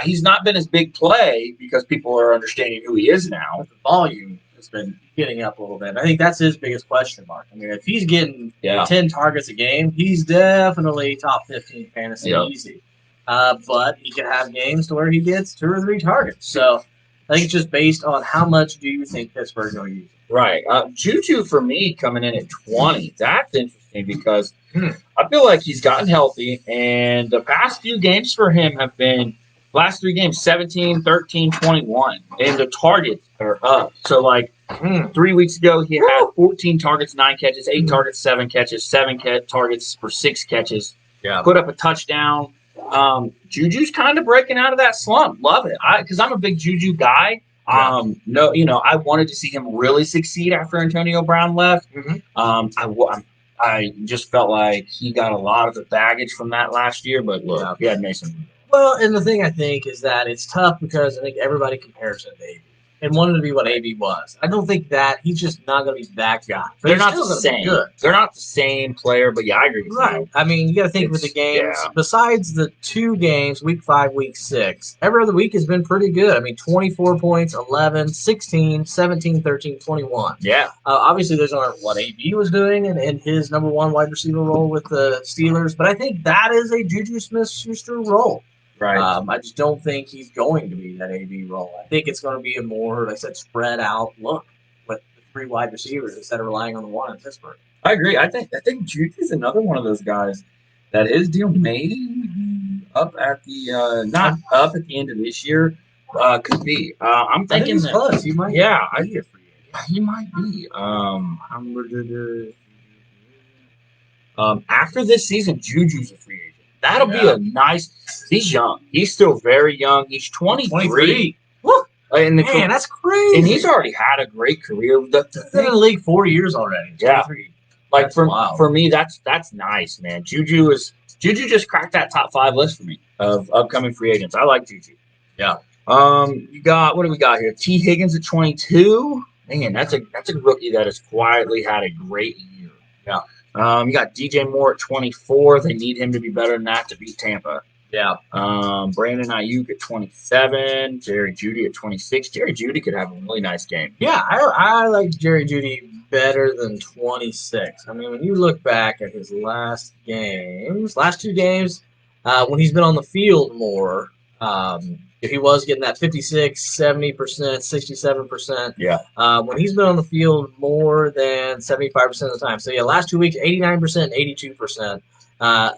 He's not been as big play because people are understanding who he is now. But the volume has been getting up a little bit. I think that's his biggest question mark. I mean, if he's getting 10 targets a game, he's definitely top 15 fantasy easy. But he can have games to where he gets 2 or 3 targets. So I think it's just based on how much do you think Pittsburgh will use. Right. Juju for me coming in at 20. That's interesting because I feel like he's gotten healthy, and the past few games for him have been last 3 games 17, 13, 21, and the targets are up. So, 3 weeks ago, he had 14 targets, 9 catches, 8 targets, 7 catches, 7 targets for 6 catches. Yeah. Put up a touchdown. Juju's kind of breaking out of that slump. Love it. Because I'm a big Juju guy. I wanted to see him really succeed after Antonio Brown left. I just felt like he got a lot of the baggage from that last year, but look, he had Mason. Well, and the thing I think is that it's tough because I think everybody compares him to AB and wanted to be what AB was. I don't think that he's just not going to be that guy. But they're not the same. They're not the same player, but I agree with you. I mean, you got to think with the games. Besides the 2 games, week 5, week 6, every other week has been pretty good. I mean, 24 points, 11, 16, 17, 13, 21. Yeah. Obviously, those aren't what AB was doing in his number 1 wide receiver role with the Steelers, but I think that is a Juju Smith-Schuster role. Right. I just don't think he's going to be that AB role. I think it's going to be a more, like I said, spread out look with the 3 wide receivers instead of relying on the 1 in Pittsburgh. I agree. I think Juju's another one of those guys that his deal may be up at the not up at the end of this year. Could be. I'm thinking he's close. He might. Yeah, be a free agent. He might be. After this season, Juju's a free agent. That'll be a nice. He's young. He's still very young. He's 23. Woo! Man, that's crazy. And he's already had a great career. He's been in the league 4 years already. 23. Yeah. For me, that's nice, man. Juju just cracked that top 5 list for me of upcoming free agents. I like Juju. Yeah. You got what do we got here? T. Higgins at 22. Man, that's a rookie that has quietly had a great year. Yeah. You got DJ Moore at 24. They need him to be better than that to beat Tampa. Yeah. Brandon Ayuk at 27. Jerry Jeudy at 26. Jerry Jeudy could have a really nice game. Yeah, I like Jerry Jeudy better than 26. I mean, when you look back at his last 2 games, when he's been on the field more, if he was getting that 56, 70%, 67%. Yeah. When he's been on the field more than 75% of the time. So, last 2 weeks, 89%, 82%,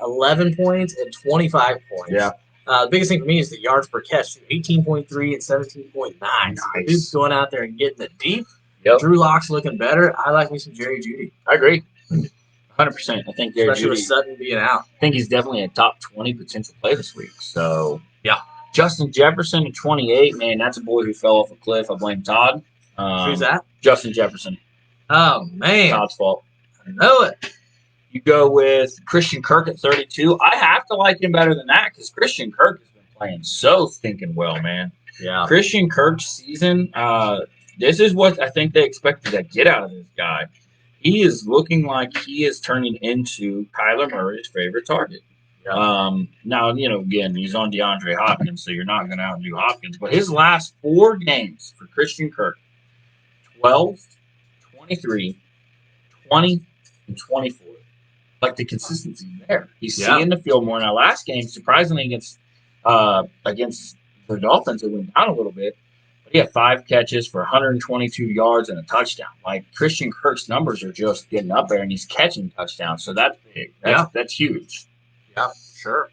11 points and 25 points. Yeah. The biggest thing for me is the yards per catch, 18.3 and 17.9. Nice. So dude's going out there and getting it deep. Yep. Drew Lock's looking better. I like me some Jerry Jeudy. I agree. 100%. I think Jerry Especially Jeudy, with Sutton being out. I think he's definitely a top 20 potential play this week. So, yeah. Justin Jefferson at 28. Man, that's a boy who fell off a cliff. I blame Todd. Who's that? Justin Jefferson. Oh, man. Todd's fault. I know it. You go with Christian Kirk at 32. I have to like him better than that because Christian Kirk has been playing so stinking well, man. Yeah. Christian Kirk's season, this is what I think they expected to get out of this guy. He is looking like he is turning into Kyler Murray's favorite target. Yeah. Now, again, he's on DeAndre Hopkins, so you're not going to outdo Hopkins. But his last 4 games for Christian Kirk, 12, 23, 20, and 24. Like the consistency there. He's seeing the field more. Now, last game, surprisingly, against the Dolphins, it went down a little bit. But he had 5 catches for 122 yards and a touchdown. Like, Christian Kirk's numbers are just getting up there, and he's catching touchdowns. So that's big. That's huge. Yeah, sure.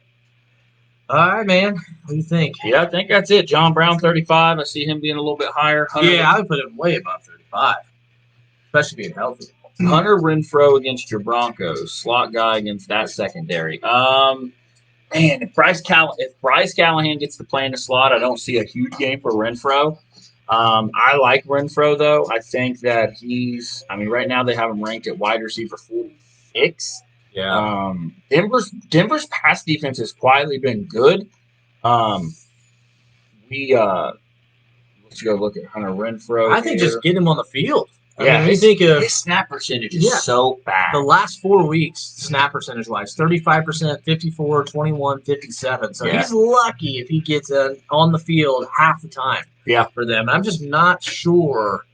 All right, man. What do you think? Yeah, I think that's it. John Brown, 35. I see him being a little bit higher. Yeah, I would put him way above 35, especially being healthy. Hunter Renfrow against your Broncos. Slot guy against that secondary. Man, if Bryce Callahan gets to play in the slot, I don't see a huge game for Renfrow. I like Renfrow, though. I think that right now they have him ranked at wide receiver 46. Yeah. Denver's pass defense has quietly been good. Let's go look at Hunter Renfrow. I think just get him on the field. Yeah, you think of his snap percentage is so bad. The last 4 weeks, snap percentage wise, 35%, 54, 21, 57. So he's lucky if he gets on the field half the time. Yeah. For them. I'm just not sure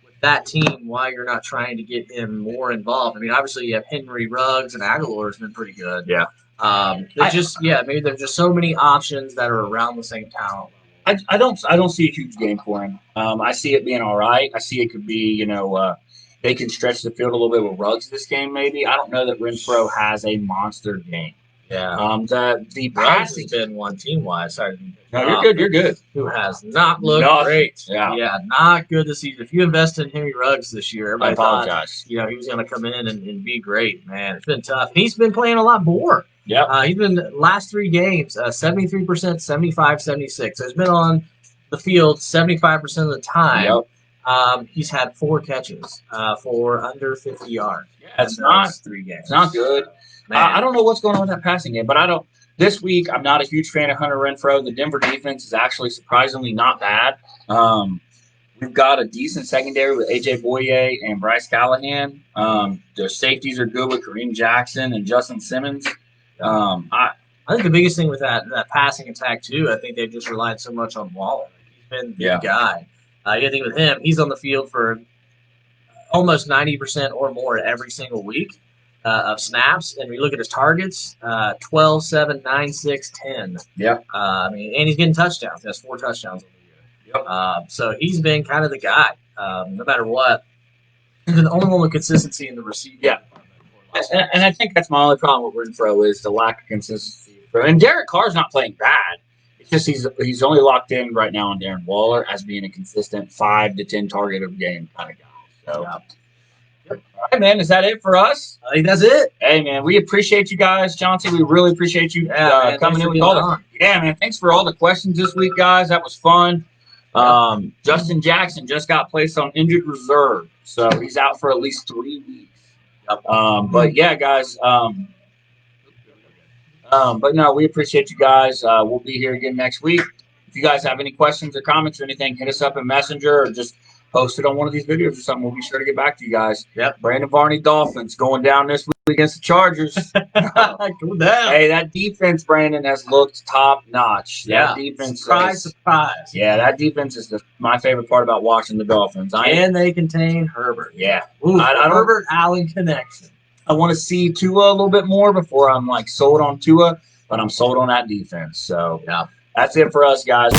with that team why you're not trying to get him more involved. I mean, obviously you have Henry Ruggs and Aguilar's been pretty good. Yeah. Maybe there's just so many options that are around the same talent. I don't see a huge game for him. I see it being all right. I see it could be, they can stretch the field a little bit with Ruggs this game, maybe. I don't know that Renfrow has a monster game. Yeah. The Ruggs has been one team wise. Sorry. No, you're good. You're good. Who has not looked great. Yeah, not good this season. If you invested in Henry Ruggs this year, everybody thought he was going to come in and be great. Man, it's been tough. He's been playing a lot more. Yeah. He's been last 3 games, 73%, 75, 76. So he's been on the field 75% of the time. Yep. He's had 4 catches for under 50 yards. Yeah, it's not 3 games. It's not good. I don't know what's going on with that passing game, but this week, I'm not a huge fan of Hunter Renfrow. The Denver defense is actually surprisingly not bad. We've got a decent secondary with A.J. Boye and Bryce Callahan. Their safeties are good with Kareem Jackson and Justin Simmons. I think the biggest thing with that passing attack, too, I think they've just relied so much on Waller. He's been the guy. You think with him, he's on the field for almost 90% or more every single week. Of snaps, and we look at his targets, 12, 7, 9, 6, 10. Yeah. And he's getting touchdowns. He has 4 touchdowns on the year. Yep. So he's been kind of the guy, no matter what. He's the only one with consistency in the receiving. Yeah. And I think that's my only problem with Renfrow is the lack of consistency. And Derek Carr's not playing bad. It's just he's only locked in right now on Darren Waller as being a consistent 5 to 10 target of game kind of guy. So. Yeah. All right, man. Is that it for us? I think that's it. Hey, man. We appreciate you guys, Chauncey. We really appreciate you coming in with all the. Yeah, man. Thanks for all the questions this week, guys. That was fun. Justin Jackson just got placed on injured reserve, so he's out for at least 3 weeks. But yeah, guys. But no, we appreciate you guys. We'll be here again next week. If you guys have any questions or comments or anything, hit us up in Messenger or just post it on one of these videos or something. We'll be sure to get back to you guys. Yep. Brandon Varney Dolphins going down this week against the Chargers. Go down. Hey, that defense, Brandon, has looked top notch. Yeah. That defense. Surprise. Yeah, that defense is my favorite part about watching the Dolphins. And they contain Herbert. Yeah. Ooh, Herbert Allen connection. I want to see Tua a little bit more before I'm sold on Tua, but I'm sold on that defense. So yeah, that's it for us, guys.